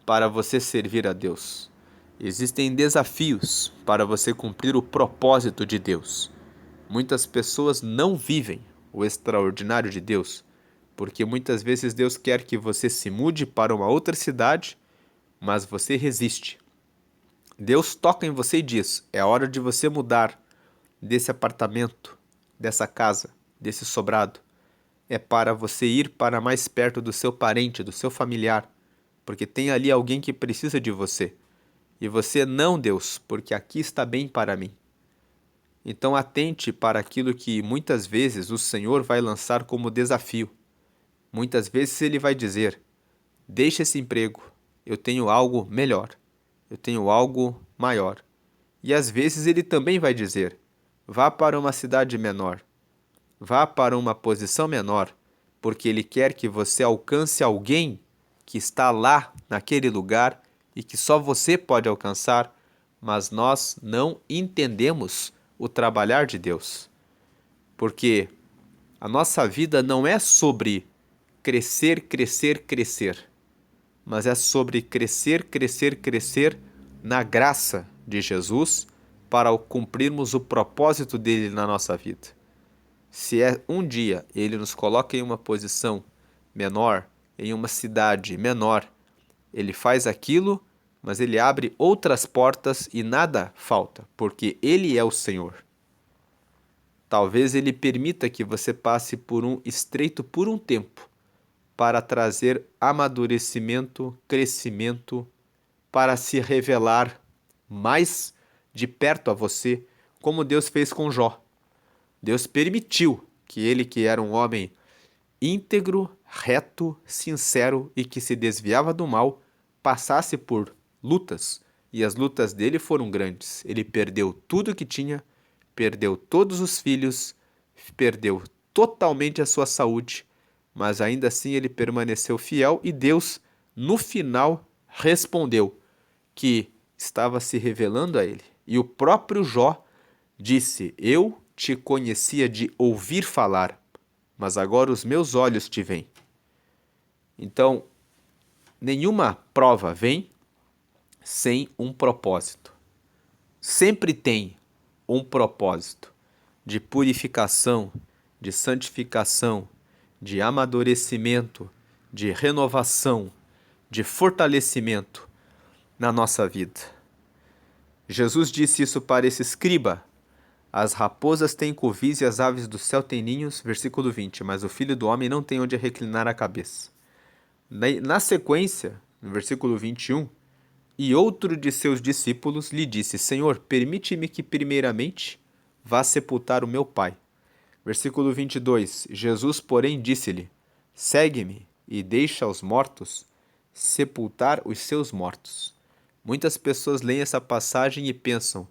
para você servir a Deus. Existem desafios para você cumprir o propósito de Deus. Muitas pessoas não vivem o extraordinário de Deus, porque muitas vezes Deus quer que você se mude para uma outra cidade, mas você resiste. Deus toca em você e diz: é hora de você mudar desse apartamento, dessa casa, desse sobrado. É para você ir para mais perto do seu parente, do seu familiar, porque tem ali alguém que precisa de você. E você: não, Deus, porque aqui está bem para mim. Então atente para aquilo que muitas vezes o Senhor vai lançar como desafio. Muitas vezes Ele vai dizer: deixe esse emprego, eu tenho algo melhor, eu tenho algo maior. E às vezes Ele também vai dizer: vá para uma cidade menor, vá para uma posição menor, porque Ele quer que você alcance alguém que está lá naquele lugar e que só você pode alcançar, mas nós não entendemos o trabalhar de Deus. Porque a nossa vida não é sobre crescer, crescer, crescer, mas é sobre crescer, crescer, crescer na graça de Jesus para cumprirmos o propósito dele na nossa vida. Se é um dia ele nos coloca em uma posição menor, em uma cidade menor, ele faz aquilo, mas ele abre outras portas e nada falta, porque ele é o Senhor. Talvez ele permita que você passe por um estreito por um tempo, para trazer amadurecimento, crescimento, para se revelar mais de perto a você, como Deus fez com Jó. Deus permitiu que ele, que era um homem íntegro, reto, sincero e que se desviava do mal, passasse por lutas, e as lutas dele foram grandes. Ele perdeu tudo que tinha, perdeu todos os filhos, perdeu totalmente a sua saúde, mas ainda assim ele permaneceu fiel e Deus, no final, respondeu que estava se revelando a ele. E o próprio Jó disse: Eu te conhecia de ouvir falar, mas agora os meus olhos te veem. Então, nenhuma prova vem sem um propósito. Sempre tem um propósito de purificação, de santificação, de amadurecimento, de renovação, de fortalecimento na nossa vida. Jesus disse isso para esse escriba: as raposas têm covis e as aves do céu têm ninhos, versículo 20, mas o Filho do Homem não tem onde reclinar a cabeça. Na sequência, no versículo 21, e outro de seus discípulos lhe disse: Senhor, permite-me que primeiramente vá sepultar o meu pai. Versículo 22, Jesus, porém, disse-lhe: segue-me e deixa os mortos sepultar os seus mortos. Muitas pessoas leem essa passagem e pensam: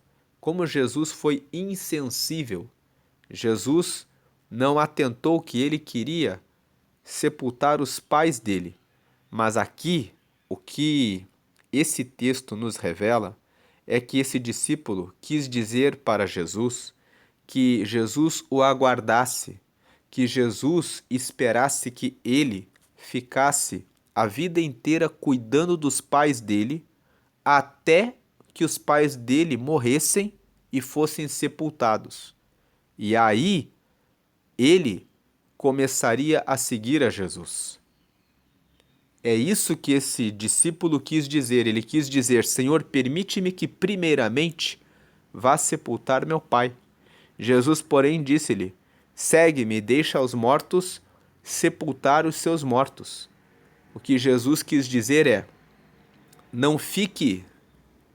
como Jesus foi insensível. Jesus não atentou que ele queria sepultar os pais dele. Mas aqui, o que esse texto nos revela é que esse discípulo quis dizer para Jesus que Jesus o aguardasse, que Jesus esperasse que ele ficasse a vida inteira cuidando dos pais dele, até que os pais dele morressem e fossem sepultados. E aí ele começaria a seguir a Jesus. É isso que esse discípulo quis dizer. Ele quis dizer: Senhor, permite-me que primeiramente vá sepultar meu pai. Jesus, porém, disse-lhe: segue-me e deixa os mortos sepultar os seus mortos. O que Jesus quis dizer é: não fique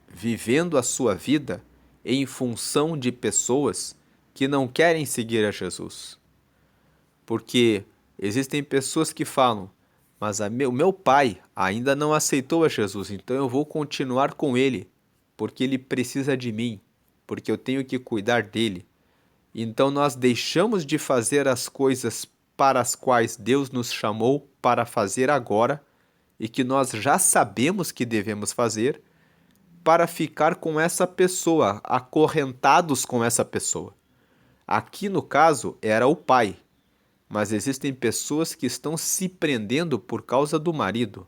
vivendo a sua vida em função de pessoas que não querem seguir a Jesus. Porque existem pessoas que falam: mas o meu pai ainda não aceitou a Jesus, então eu vou continuar com ele, porque ele precisa de mim, porque eu tenho que cuidar dele. Então nós deixamos de fazer as coisas para as quais Deus nos chamou para fazer agora e que nós já sabemos que devemos fazer, para ficar com essa pessoa, acorrentados com essa pessoa. Aqui no caso era o pai, mas existem pessoas que estão se prendendo por causa do marido,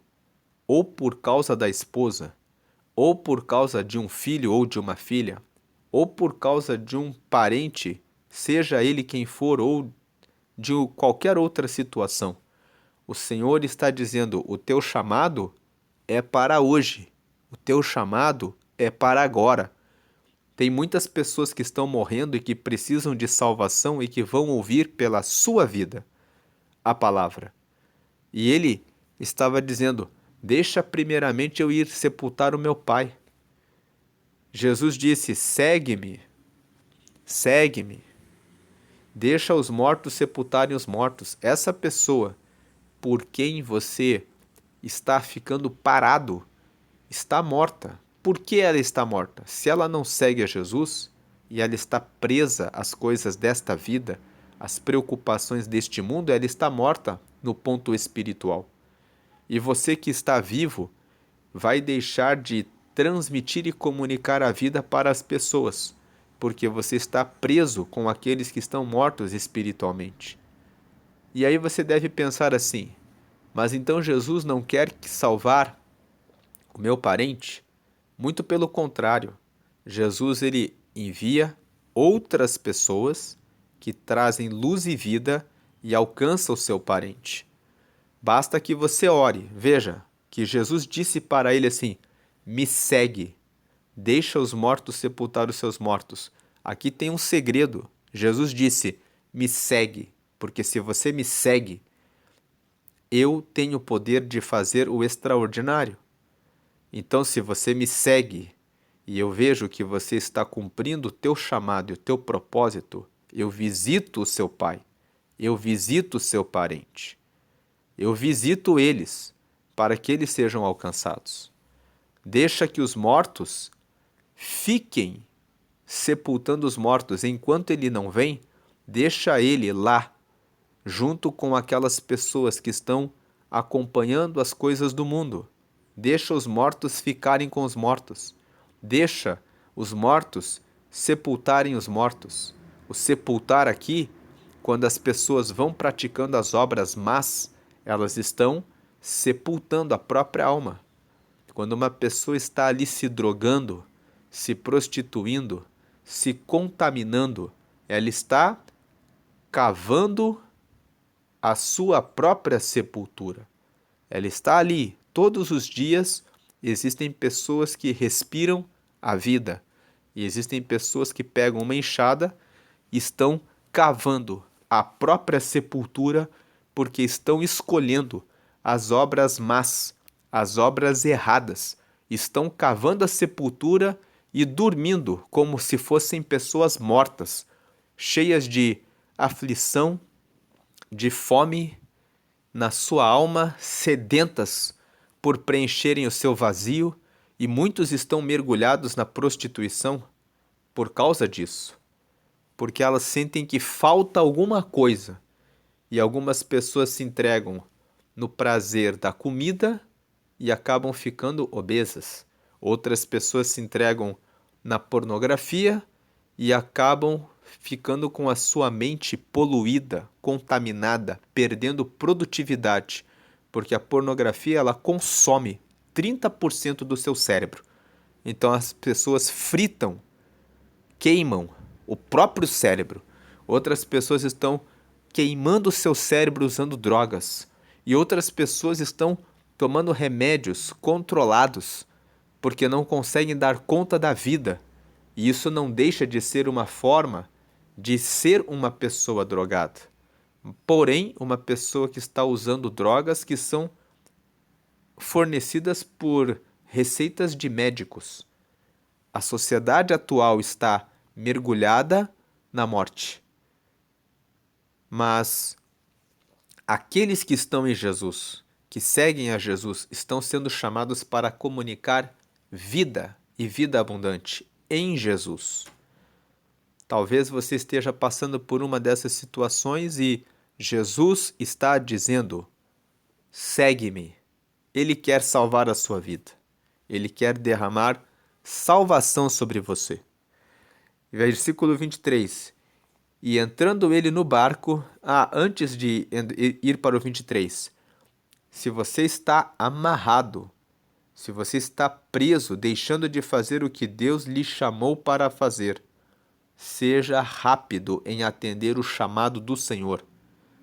ou por causa da esposa, ou por causa de um filho ou de uma filha, ou por causa de um parente, seja ele quem for, ou de qualquer outra situação. O Senhor está dizendo: o teu chamado é para hoje, o teu chamado é para agora. Tem muitas pessoas que estão morrendo e que precisam de salvação e que vão ouvir pela sua vida a palavra. E ele estava dizendo: deixa primeiramente eu ir sepultar o meu pai. Jesus disse: segue-me, segue-me. Deixa os mortos sepultarem os mortos. Essa pessoa por quem você está ficando parado está morta. Por que ela está morta? Se ela não segue a Jesus e ela está presa às coisas desta vida, às preocupações deste mundo, ela está morta no ponto espiritual. E você que está vivo vai deixar de transmitir e comunicar a vida para as pessoas, porque você está preso com aqueles que estão mortos espiritualmente. E aí você deve pensar assim: mas então Jesus não quer salvar o meu parente? Muito pelo contrário, Jesus ele envia outras pessoas que trazem luz e vida e alcançam o seu parente. Basta que você ore. Veja que Jesus disse para ele assim: me segue, deixa os mortos sepultar os seus mortos. Aqui tem um segredo. Jesus disse: me segue, porque se você me segue, eu tenho o poder de fazer o extraordinário. Então, se você me segue e eu vejo que você está cumprindo o teu chamado e o teu propósito, eu visito o seu pai, eu visito o seu parente, eu visito eles para que eles sejam alcançados. Deixa que os mortos fiquem sepultando os mortos. Enquanto ele não vem, deixa ele lá, junto com aquelas pessoas que estão acompanhando as coisas do mundo. Deixa os mortos ficarem com os mortos. Deixa os mortos sepultarem os mortos. O sepultar aqui, quando as pessoas vão praticando as obras más, elas estão sepultando a própria alma. Quando uma pessoa está ali se drogando, se prostituindo, se contaminando, ela está cavando a sua própria sepultura. Ela está ali. Todos os dias existem pessoas que respiram a vida e existem pessoas que pegam uma enxada e estão cavando a própria sepultura porque estão escolhendo as obras más, as obras erradas. Estão cavando a sepultura e dormindo como se fossem pessoas mortas, cheias de aflição, de fome na sua alma, sedentas por preencherem o seu vazio, e muitos estão mergulhados na prostituição por causa disso, porque elas sentem que falta alguma coisa E algumas pessoas se entregam no prazer da comida e acabam ficando obesas. Outras pessoas se entregam na pornografia e acabam ficando com a sua mente poluída, contaminada, perdendo produtividade, porque a pornografia ela consome 30% do seu cérebro. Então as pessoas fritam, queimam o próprio cérebro. Outras pessoas estão queimando o seu cérebro usando drogas. E outras pessoas estão tomando remédios controlados porque não conseguem dar conta da vida. E isso não deixa de ser uma forma de ser uma pessoa drogada. Porém, uma pessoa que está usando drogas que são fornecidas por receitas de médicos. A sociedade atual está mergulhada na morte. Mas aqueles que estão em Jesus, que seguem a Jesus, estão sendo chamados para comunicar vida e vida abundante em Jesus. Talvez você esteja passando por uma dessas situações e Jesus está dizendo: segue-me. Ele quer salvar a sua vida. Ele quer derramar salvação sobre você. Versículo 23. E entrando ele no barco... antes de ir para o 23. Se você está amarrado, se você está preso, deixando de fazer o que Deus lhe chamou para fazer, seja rápido em atender o chamado do Senhor.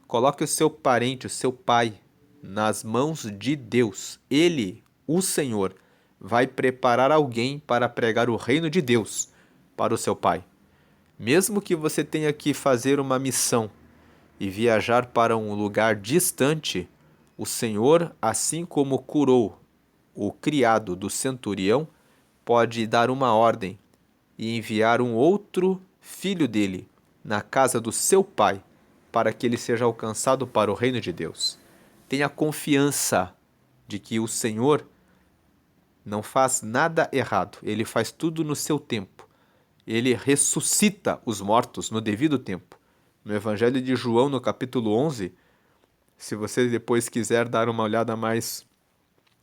Coloque o seu parente, o seu pai, nas mãos de Deus. Ele, o Senhor, vai preparar alguém para pregar o reino de Deus para o seu pai. Mesmo que você tenha que fazer uma missão e viajar para um lugar distante, o Senhor, assim como curou o criado do centurião, pode dar uma ordem e enviar um outro filho dele na casa do seu pai para que ele seja alcançado para o reino de Deus. Tenha confiança de que o Senhor não faz nada errado, ele faz tudo no seu tempo. Ele ressuscita os mortos no devido tempo. No Evangelho de João, no capítulo 11, se você depois quiser dar uma olhada mais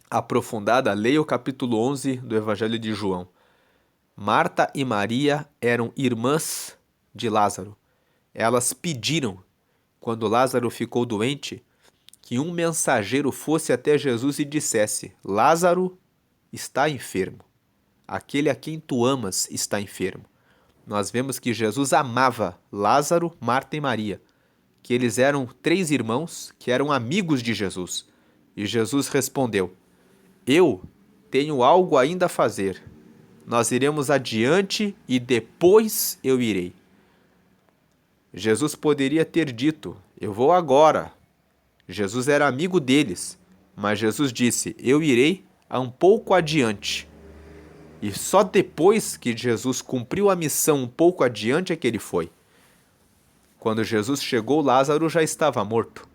aprofundada, leia o capítulo 11 do Evangelho de João. Marta e Maria eram irmãs de Lázaro. Elas pediram, quando Lázaro ficou doente, que um mensageiro fosse até Jesus e dissesse: Lázaro está enfermo. Aquele a quem tu amas está enfermo. Nós vemos que Jesus amava Lázaro, Marta e Maria, que eles eram 3 irmãos que eram amigos de Jesus. E Jesus respondeu: eu tenho algo ainda a fazer. Nós iremos adiante e depois eu irei. Jesus poderia ter dito: eu vou agora. Jesus era amigo deles, mas Jesus disse: eu irei um pouco adiante. E só depois que Jesus cumpriu a missão um pouco adiante é que ele foi. Quando Jesus chegou, Lázaro já estava morto,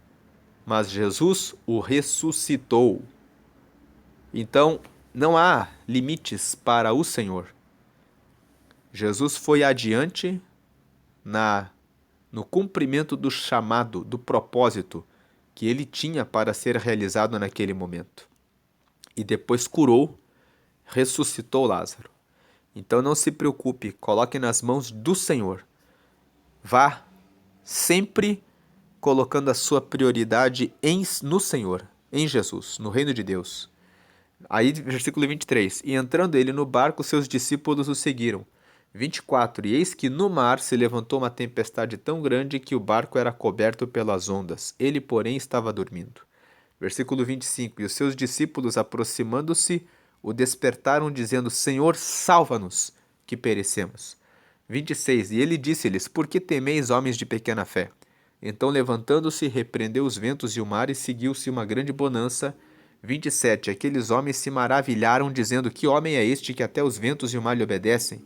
mas Jesus o ressuscitou. Então, não há limites para o Senhor. Jesus foi adiante no cumprimento do chamado, do propósito que ele tinha para ser realizado naquele momento. E depois curou, ressuscitou Lázaro. Então não se preocupe, coloque nas mãos do Senhor. Vá sempre colocando a sua prioridade no Senhor, em Jesus, no reino de Deus. Aí, versículo 23. E entrando ele no barco, seus discípulos o seguiram. 24. E eis que no mar se levantou uma tempestade tão grande que o barco era coberto pelas ondas. Ele, porém, estava dormindo. Versículo 25. E os seus discípulos, aproximando-se, o despertaram, dizendo: Senhor, salva-nos, que perecemos. 26. E ele disse-lhes: Por que temeis, homens de pequena fé? Então, levantando-se, repreendeu os ventos e o mar, e seguiu-se uma grande bonança. 27. Aqueles homens se maravilharam, dizendo: Que homem é este que até os ventos e o mar lhe obedecem?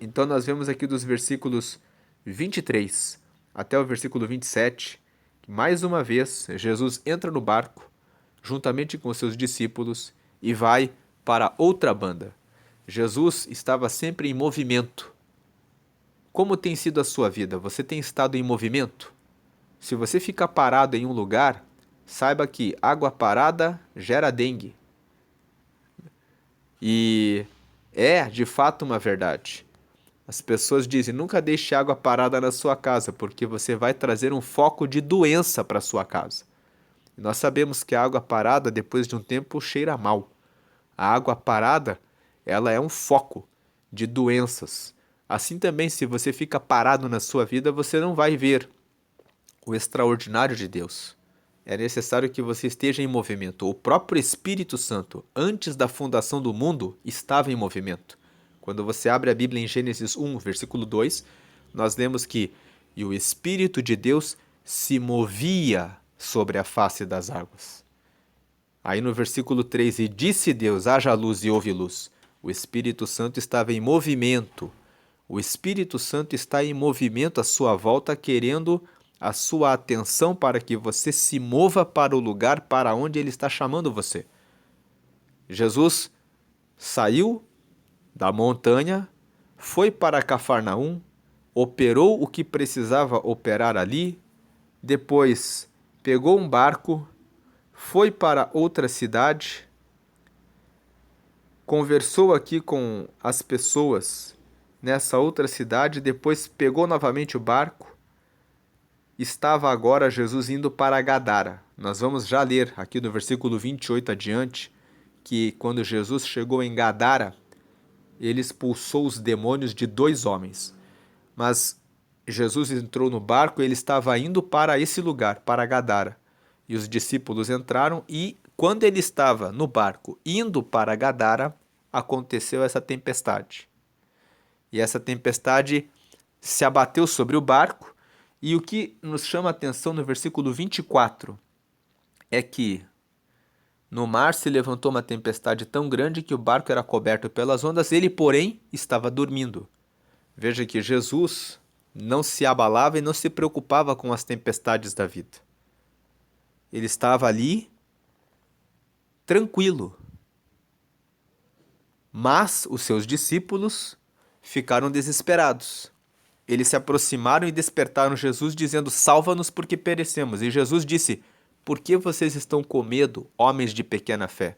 Então nós vemos aqui dos versículos 23 até o versículo 27, que mais uma vez Jesus entra no barco, juntamente com seus discípulos, e vai para outra banda. Jesus estava sempre em movimento. Como tem sido a sua vida? Você tem estado em movimento? Se você fica parado em um lugar, saiba que água parada gera dengue. E é de fato uma verdade. As pessoas dizem: nunca deixe água parada na sua casa, porque você vai trazer um foco de doença para sua casa. E nós sabemos que a água parada, depois de um tempo, cheira mal. A água parada, ela é um foco de doenças. Assim também, se você fica parado na sua vida, você não vai ver o extraordinário de Deus. É necessário que você esteja em movimento. O próprio Espírito Santo, antes da fundação do mundo, estava em movimento. Quando você abre a Bíblia em Gênesis 1, versículo 2, nós lemos que e o Espírito de Deus se movia sobre a face das águas. Aí no versículo 3, e disse Deus, haja luz e houve luz. O Espírito Santo estava em movimento. O Espírito Santo está em movimento à sua volta, querendo a sua atenção para que você se mova para o lugar para onde Ele está chamando você. Jesus saiu da montanha, foi para Cafarnaum, operou o que precisava operar ali, depois pegou um barco, foi para outra cidade, conversou aqui com as pessoas nessa outra cidade, depois pegou novamente o barco. Estava agora Jesus indo para Gadara. Nós vamos já ler aqui no versículo 28 adiante que quando Jesus chegou em Gadara, ele expulsou os demônios de 2 homens. Mas Jesus entrou no barco e ele estava indo para esse lugar, para Gadara. E os discípulos entraram e quando ele estava no barco indo para Gadara, aconteceu essa tempestade. E essa tempestade se abateu sobre o barco. E o que nos chama a atenção no versículo 24 é que no mar se levantou uma tempestade tão grande que o barco era coberto pelas ondas, ele, porém, estava dormindo. Veja que Jesus não se abalava e não se preocupava com as tempestades da vida. Ele estava ali, tranquilo. Mas os seus discípulos ficaram desesperados. Eles se aproximaram e despertaram Jesus, dizendo: salva-nos porque perecemos. E Jesus disse: por que vocês estão com medo, homens de pequena fé?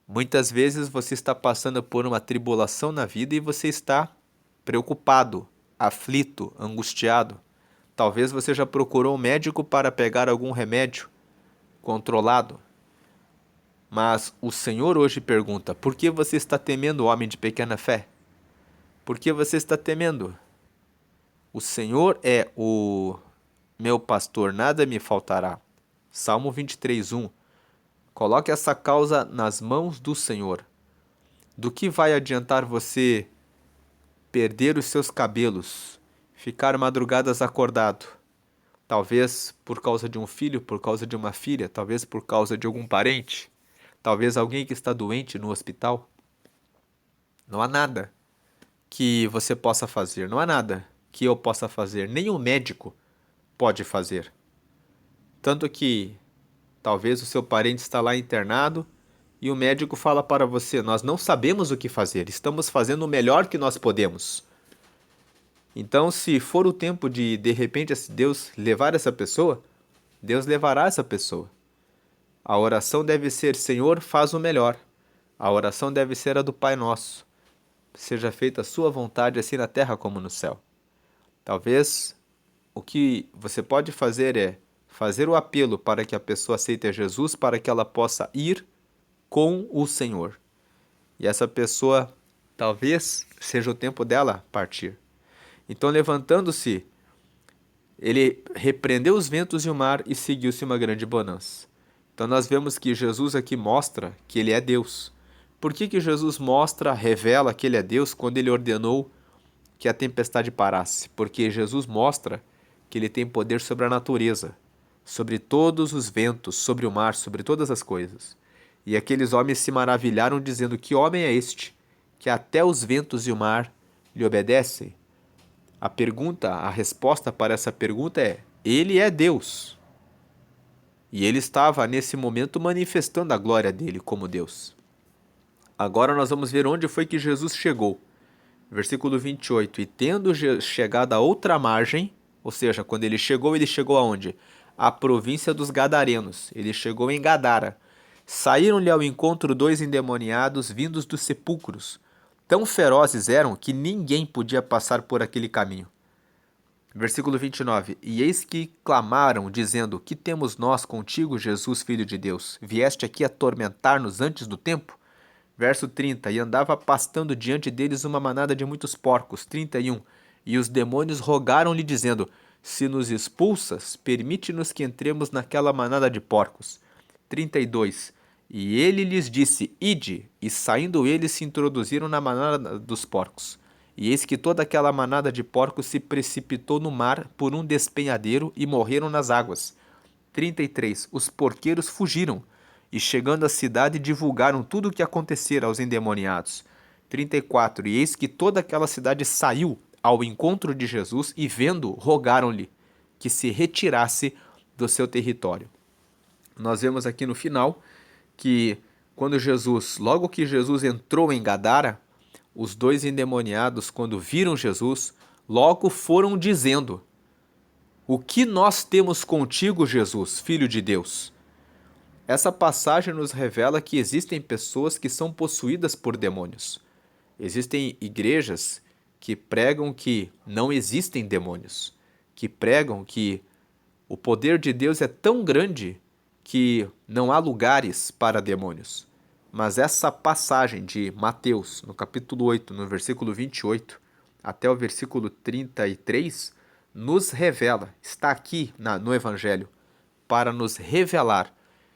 Muitas vezes você está passando por uma tribulação na vida e você está preocupado, aflito, angustiado. Talvez você já procurou um médico para pegar algum remédio controlado. Mas o Senhor hoje pergunta: por que você está temendo, homem de pequena fé? Por que você está temendo? O Senhor é o meu pastor, nada me faltará. Salmo 23:1. Coloque essa causa nas mãos do Senhor. Do que vai adiantar você perder os seus cabelos, ficar madrugadas acordado? Talvez por causa de um filho, por causa de uma filha, talvez por causa de algum parente, talvez alguém que está doente no hospital. Não há nada que você possa fazer, não há nada que eu possa fazer, nem o médico pode fazer. Tanto que talvez o seu parente está lá internado e o médico fala para você: nós não sabemos o que fazer, estamos fazendo o melhor que nós podemos. Então, se for o tempo de repente, Deus levar essa pessoa, Deus levará essa pessoa. A oração deve ser: Senhor, faz o melhor. A oração deve ser a do Pai Nosso. Seja feita a sua vontade, assim na terra como no céu. Talvez o que você pode fazer é fazer o apelo para que a pessoa aceite a Jesus, para que ela possa ir com o Senhor. E essa pessoa, talvez seja o tempo dela partir. Então, levantando-se, ele repreendeu os ventos e o mar e seguiu-se uma grande bonança. Então, nós vemos que Jesus aqui mostra que ele é Deus. Por que Jesus mostra, revela que ele é Deus quando ele ordenou que a tempestade parasse? Porque Jesus mostra que ele tem poder sobre a natureza, sobre todos os ventos, sobre o mar, sobre todas as coisas. E aqueles homens se maravilharam, dizendo: que homem é este, que até os ventos e o mar lhe obedecem? A resposta para essa pergunta é: ele é Deus. E ele estava nesse momento manifestando a glória dele como Deus. Agora nós vamos ver onde foi que Jesus chegou. Versículo 28. E tendo chegado à outra margem, Ou seja, quando ele chegou aonde? A província dos Gadarenos. Ele chegou em Gadara. Saíram-lhe ao encontro dois endemoniados vindos dos sepulcros. Tão ferozes eram que ninguém podia passar por aquele caminho. Versículo 29. E eis que clamaram, dizendo: Que temos nós contigo, Jesus, Filho de Deus? Vieste aqui atormentar-nos antes do tempo? Verso 30. E andava pastando diante deles uma manada de muitos porcos. 31. E os demônios rogaram-lhe, dizendo: Se nos expulsas, permite-nos que entremos naquela manada de porcos. 32. E ele lhes disse: Ide. E saindo eles se introduziram na manada dos porcos. E eis que toda aquela manada de porcos se precipitou no mar por um despenhadeiro e morreram nas águas. 33. Os porqueiros fugiram e, chegando à cidade, divulgaram tudo o que acontecera aos endemoniados. 34. E eis que toda aquela cidade saiu ao encontro de Jesus e, vendo, rogaram-lhe que se retirasse do seu território. Nós vemos aqui no final que logo que Jesus entrou em Gadara, os dois endemoniados, quando viram Jesus, logo foram dizendo: O que nós temos contigo, Jesus, Filho de Deus? Essa passagem nos revela que existem pessoas que são possuídas por demônios. Existem igrejas que pregam que não existem demônios, que pregam que o poder de Deus é tão grande que não há lugares para demônios. Mas essa passagem de Mateus, no capítulo 8, no versículo 28, até o versículo 33, nos revela, está aqui no Evangelho, para nos revelar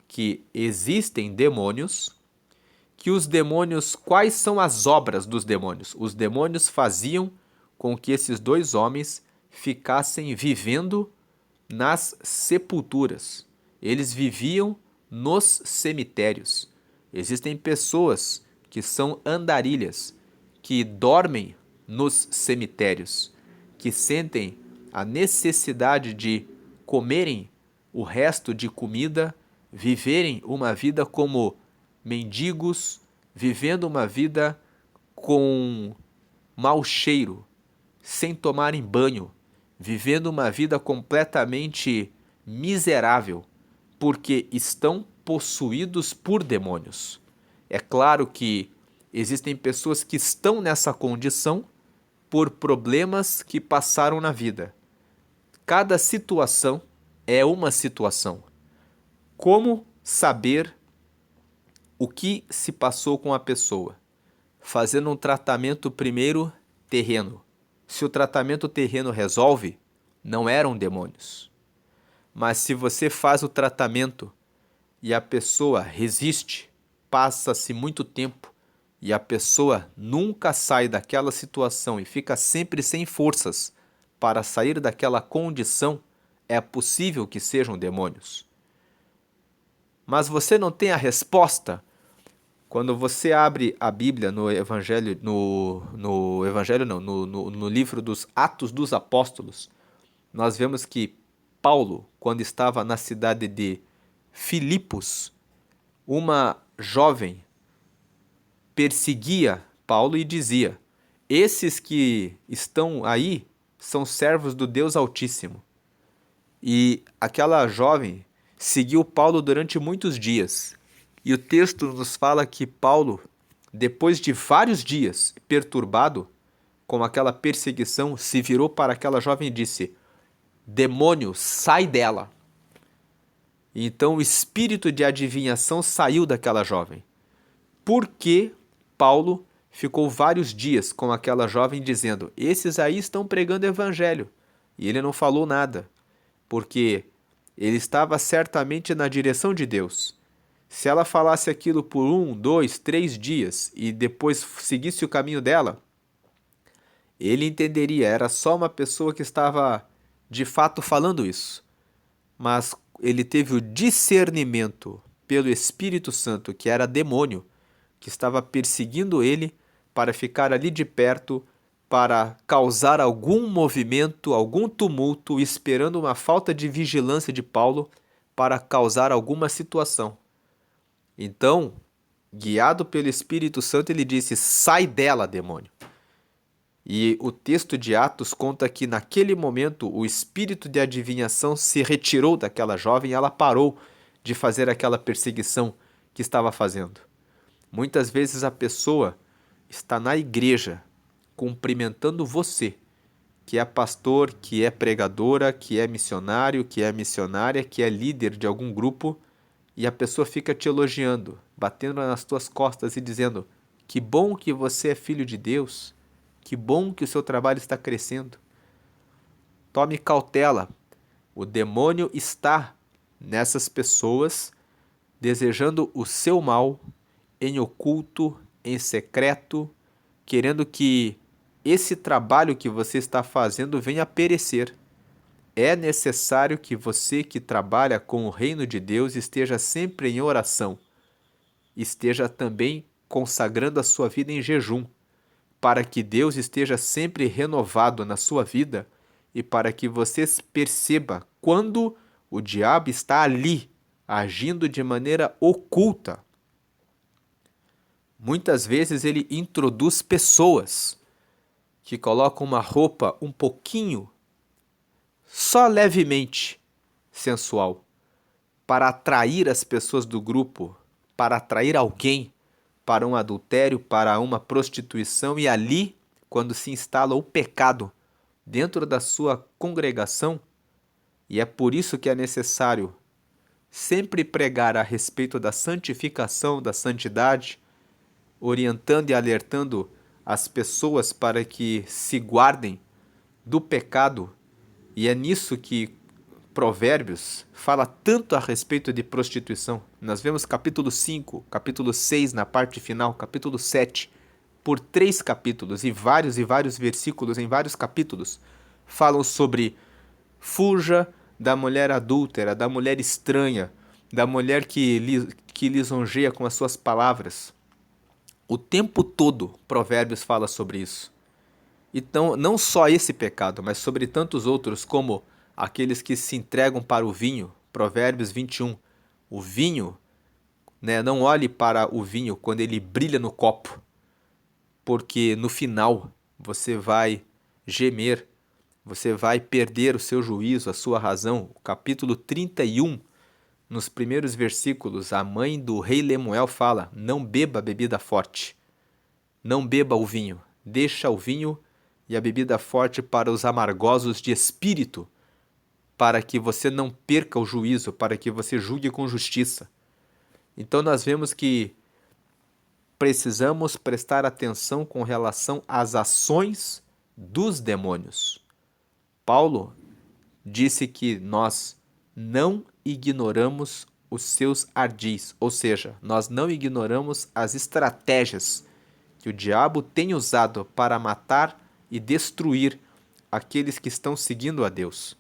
que existem demônios, que os demônios, quais são as obras dos demônios? Os demônios faziam com que esses dois homens ficassem vivendo nas sepulturas. Eles viviam nos cemitérios. Existem pessoas que são andarilhas, que dormem nos cemitérios, que sentem a necessidade de comerem o resto de comida, viverem uma vida como mendigos, vivendo uma vida com mau cheiro, sem tomarem banho, vivendo uma vida completamente miserável, porque estão possuídos por demônios. É claro que existem pessoas que estão nessa condição por problemas que passaram na vida. Cada situação é uma situação. Como saber o que se passou com a pessoa? Fazendo um tratamento primeiro terreno. Se o tratamento terreno resolve, não eram demônios. Mas se você faz o tratamento e a pessoa resiste, passa-se muito tempo e a pessoa nunca sai daquela situação e fica sempre sem forças para sair daquela condição, é possível que sejam demônios. Mas você não tem a resposta. Quando você abre a Bíblia no Evangelho, no Evangelho não, no livro dos Atos dos Apóstolos, nós vemos que Paulo, quando estava na cidade de Filipos, uma jovem perseguia Paulo e dizia: Esses que estão aí são servos do Deus Altíssimo. E aquela jovem seguiu Paulo durante muitos dias. E o texto nos fala que Paulo, depois de vários dias perturbado com aquela perseguição, se virou para aquela jovem e disse: Demônio, sai dela. E então o espírito de adivinhação saiu daquela jovem. Por que Paulo ficou vários dias com aquela jovem dizendo: Esses aí estão pregando evangelho? E ele não falou nada, porque ele estava certamente na direção de Deus. Se ela falasse aquilo por 1, 2, 3 dias e depois seguisse o caminho dela, ele entenderia, era só uma pessoa que estava de fato falando isso. Mas ele teve o discernimento pelo Espírito Santo que era demônio, que estava perseguindo ele para ficar ali de perto, para causar algum movimento, algum tumulto, esperando uma falta de vigilância de Paulo para causar alguma situação. Então, guiado pelo Espírito Santo, ele disse: Sai dela, demônio. E o texto de Atos conta que naquele momento o espírito de adivinhação se retirou daquela jovem e ela parou de fazer aquela perseguição que estava fazendo. Muitas vezes a pessoa está na igreja cumprimentando você, que é pastor, que é pregadora, que é missionário, que é missionária, que é líder de algum grupo, e a pessoa fica te elogiando, batendo nas tuas costas e dizendo: que bom que você é filho de Deus, que bom que o seu trabalho está crescendo. Tome cautela, o demônio está nessas pessoas desejando o seu mal em oculto, em secreto, querendo que esse trabalho que você está fazendo venha a perecer. É necessário que você que trabalha com o reino de Deus esteja sempre em oração, esteja também consagrando a sua vida em jejum, para que Deus esteja sempre renovado na sua vida e para que você perceba quando o diabo está ali, agindo de maneira oculta. Muitas vezes ele introduz pessoas que colocam uma roupa um pouquinho, só levemente sensual, para atrair as pessoas do grupo, para atrair alguém para um adultério, para uma prostituição, e ali, quando se instala o pecado dentro da sua congregação, e é por isso que é necessário sempre pregar a respeito da santificação, da santidade, orientando e alertando as pessoas para que se guardem do pecado, e é nisso que Provérbios fala tanto a respeito de prostituição. Nós vemos capítulo 5, capítulo 6 na parte final, capítulo 7, por 3 capítulos e vários versículos em vários capítulos falam sobre fuja da mulher adúltera, da mulher estranha, da mulher que lisonjeia com as suas palavras. O tempo todo Provérbios fala sobre isso. Então, não só esse pecado, mas sobre tantos outros, como aqueles que se entregam para o vinho. Provérbios 21. O vinho, né, não olhe para o vinho quando ele brilha no copo, porque no final você vai gemer, você vai perder o seu juízo, a sua razão. O capítulo 31, nos primeiros versículos, a mãe do rei Lemuel fala: não beba bebida forte, não beba o vinho, deixa o vinho e a bebida forte para os amargosos de espírito, para que você não perca o juízo, para que você julgue com justiça. Então nós vemos que precisamos prestar atenção com relação às ações dos demônios. Paulo disse que nós não ignoramos os seus ardis, ou seja, nós não ignoramos as estratégias que o diabo tem usado para matar e destruir aqueles que estão seguindo a Deus.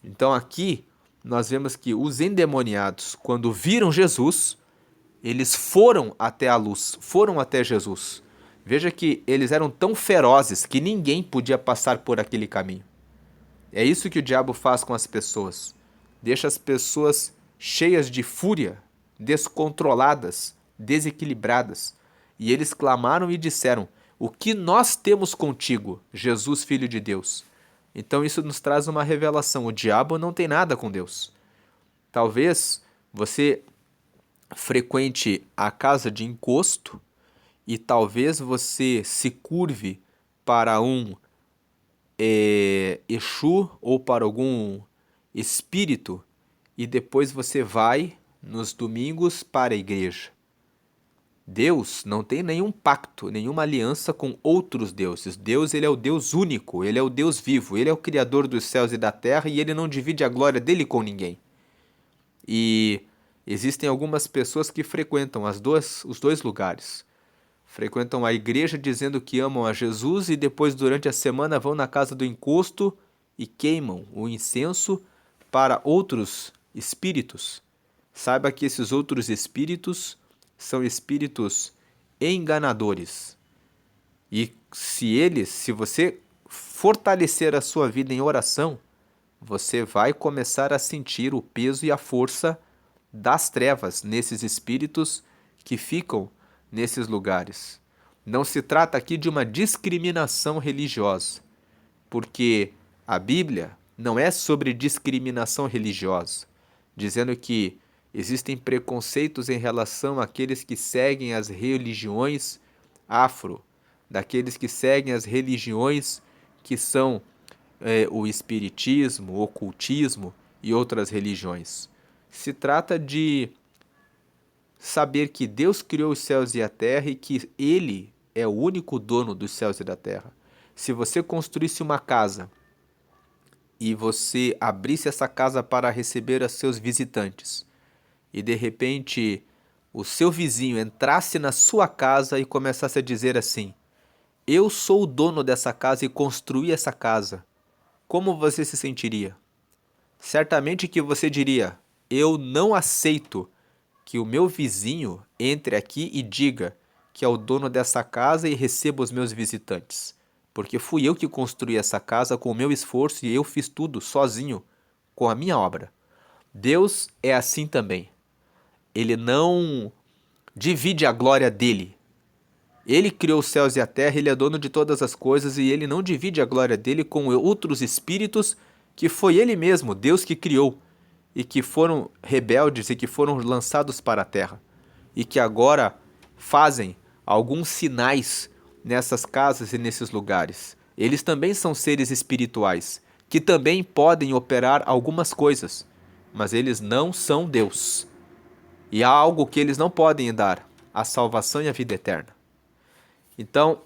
Então aqui nós vemos que os endemoniados, quando viram Jesus, eles foram até a luz, foram até Jesus. Veja que eles eram tão ferozes que ninguém podia passar por aquele caminho. É isso que o diabo faz com as pessoas. Deixa as pessoas cheias de fúria, descontroladas, desequilibradas. E eles clamaram e disseram: o que nós temos contigo, Jesus, Filho de Deus? Então isso nos traz uma revelação. O diabo não tem nada com Deus. Talvez você frequente a casa de encosto e talvez você se curve para um Exu ou para algum espírito e depois você vai nos domingos para a igreja. Deus não tem nenhum pacto, nenhuma aliança com outros deuses. Deus, ele é o Deus único, ele é o Deus vivo, ele é o criador dos céus e da terra e ele não divide a glória dele com ninguém. E existem algumas pessoas que frequentam os dois lugares. Frequentam a igreja dizendo que amam a Jesus e depois durante a semana vão na casa do encosto e queimam o incenso para outros espíritos. Saiba que esses outros espíritos são espíritos enganadores. E se você fortalecer a sua vida em oração, você vai começar a sentir o peso e a força das trevas nesses espíritos que ficam nesses lugares. Não se trata aqui de uma discriminação religiosa, porque a Bíblia não é sobre discriminação religiosa, dizendo que existem preconceitos em relação àqueles que seguem as religiões afro, daqueles que seguem as religiões que são o espiritismo, o ocultismo e outras religiões. Se trata de saber que Deus criou os céus e a terra e que Ele é o único dono dos céus e da terra. Se você construísse uma casa e você abrisse essa casa para receber os seus visitantes, e de repente o seu vizinho entrasse na sua casa e começasse a dizer assim: eu sou o dono dessa casa e construí essa casa, como você se sentiria? Certamente que você diria: eu não aceito que o meu vizinho entre aqui e diga que é o dono dessa casa e receba os meus visitantes, porque fui eu que construí essa casa com o meu esforço e eu fiz tudo sozinho, com a minha obra. Deus é assim também. Ele não divide a glória dele. Ele criou os céus e a terra, ele é dono de todas as coisas e ele não divide a glória dele com outros espíritos que foi ele mesmo, Deus que criou, e que foram rebeldes e que foram lançados para a terra, e que agora fazem alguns sinais nessas casas e nesses lugares. Eles também são seres espirituais, que também podem operar algumas coisas, mas eles não são Deus. E há algo que eles não podem dar: a salvação e a vida eterna. Então,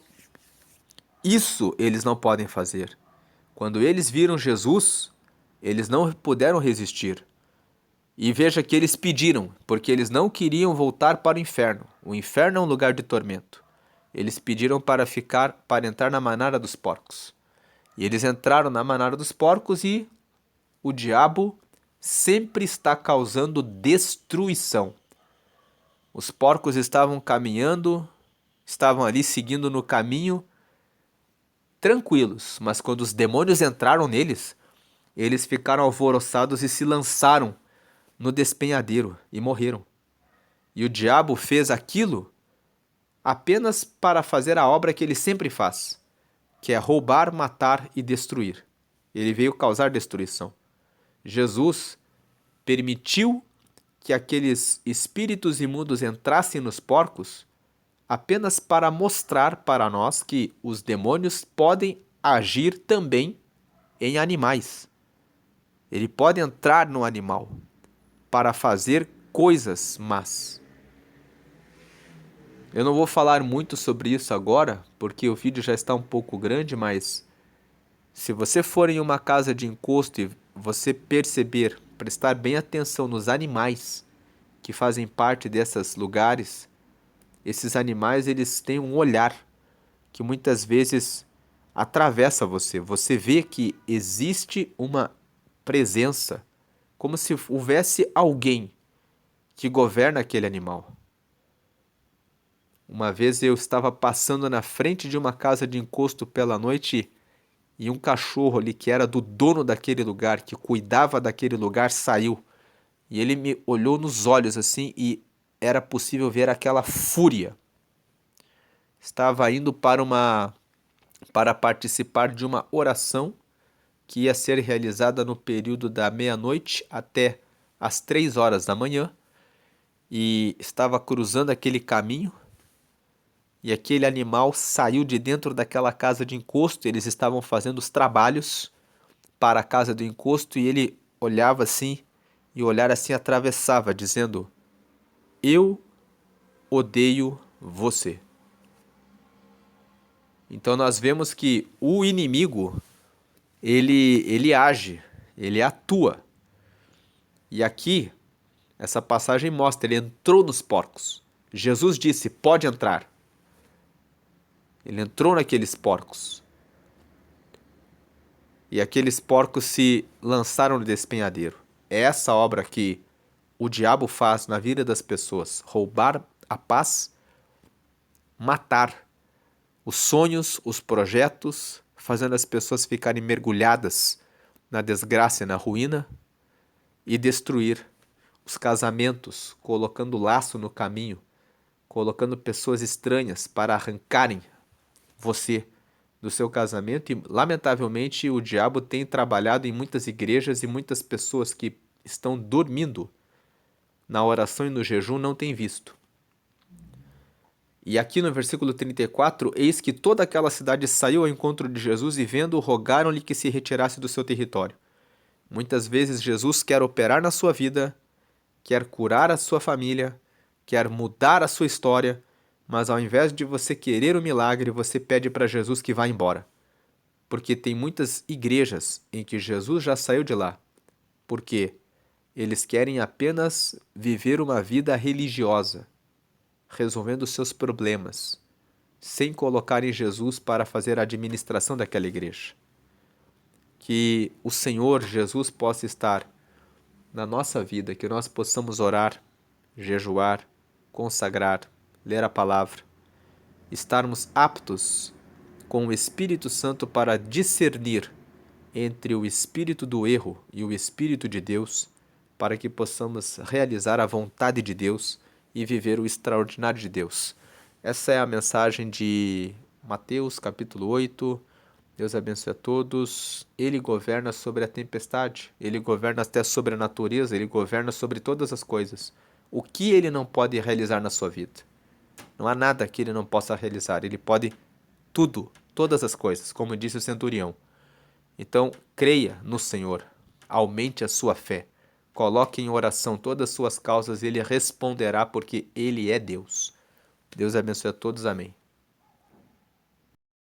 isso eles não podem fazer. Quando eles viram Jesus, eles não puderam resistir. E veja que eles pediram, porque eles não queriam voltar para o inferno. O inferno é um lugar de tormento. Eles pediram para entrar na manada dos porcos. E eles entraram na manada dos porcos e o diabo sempre está causando destruição. Os porcos estavam caminhando, estavam ali seguindo no caminho, tranquilos, mas quando os demônios entraram neles, eles ficaram alvoroçados e se lançaram no despenhadeiro e morreram. E o diabo fez aquilo apenas para fazer a obra que ele sempre faz, que é roubar, matar e destruir. Ele veio causar destruição. Jesus permitiu que aqueles espíritos imundos entrassem nos porcos apenas para mostrar para nós que os demônios podem agir também em animais. Ele pode entrar no animal para fazer coisas más. Eu não vou falar muito sobre isso agora, porque o vídeo já está um pouco grande, mas se você for em uma casa de encosto e você perceber, prestar bem atenção nos animais que fazem parte desses lugares, esses animais eles têm um olhar que muitas vezes atravessa você. Você vê que existe uma presença, como se houvesse alguém que governa aquele animal. Uma vez eu estava passando na frente de uma casa de encosto pela noite e um cachorro ali que era do dono daquele lugar, que cuidava daquele lugar, saiu. E ele me olhou nos olhos assim e era possível ver aquela fúria. Estava indo para participar de uma oração que ia ser realizada no período da meia-noite até às 3 horas da manhã e estava cruzando aquele caminho e aquele animal saiu de dentro daquela casa de encosto. Eles estavam fazendo os trabalhos para a casa do encosto e ele olhava assim e o olhar assim atravessava, dizendo: eu odeio você. Então nós vemos que o inimigo, ele age, ele atua. E aqui, essa passagem mostra, ele entrou nos porcos. Jesus disse: pode entrar. Ele entrou naqueles porcos. E aqueles porcos se lançaram no despenhadeiro. É essa obra que o diabo faz na vida das pessoas: roubar a paz, matar os sonhos, os projetos, fazendo as pessoas ficarem mergulhadas na desgraça e na ruína, e destruir os casamentos, colocando laço no caminho colocando pessoas estranhas para arrancarem você do seu casamento e, lamentavelmente, o diabo tem trabalhado em muitas igrejas e muitas pessoas que estão dormindo na oração e no jejum não têm visto. E aqui no versículo 34, eis que toda aquela cidade saiu ao encontro de Jesus e vendo-o, rogaram-lhe que se retirasse do seu território. Muitas vezes Jesus quer operar na sua vida, quer curar a sua família, quer mudar a sua história, mas ao invés de você querer o milagre, você pede para Jesus que vá embora. Porque tem muitas igrejas em que Jesus já saiu de lá. Porque eles querem apenas viver uma vida religiosa, resolvendo seus problemas, sem colocar em Jesus para fazer a administração daquela igreja. Que o Senhor Jesus possa estar na nossa vida, que nós possamos orar, jejuar, consagrar, ler a palavra, estarmos aptos com o Espírito Santo para discernir entre o espírito do erro e o Espírito de Deus, para que possamos realizar a vontade de Deus e viver o extraordinário de Deus. Essa é a mensagem de Mateus, capítulo 8. Deus abençoe a todos. Ele governa sobre a tempestade, ele governa até sobre a natureza, ele governa sobre todas as coisas. O que ele não pode realizar na sua vida? Não há nada que ele não possa realizar. Ele pode tudo, todas as coisas, como disse o centurião. Então, creia no Senhor, aumente a sua fé, coloque em oração todas as suas causas e ele responderá porque ele é Deus. Deus abençoe a todos, amém.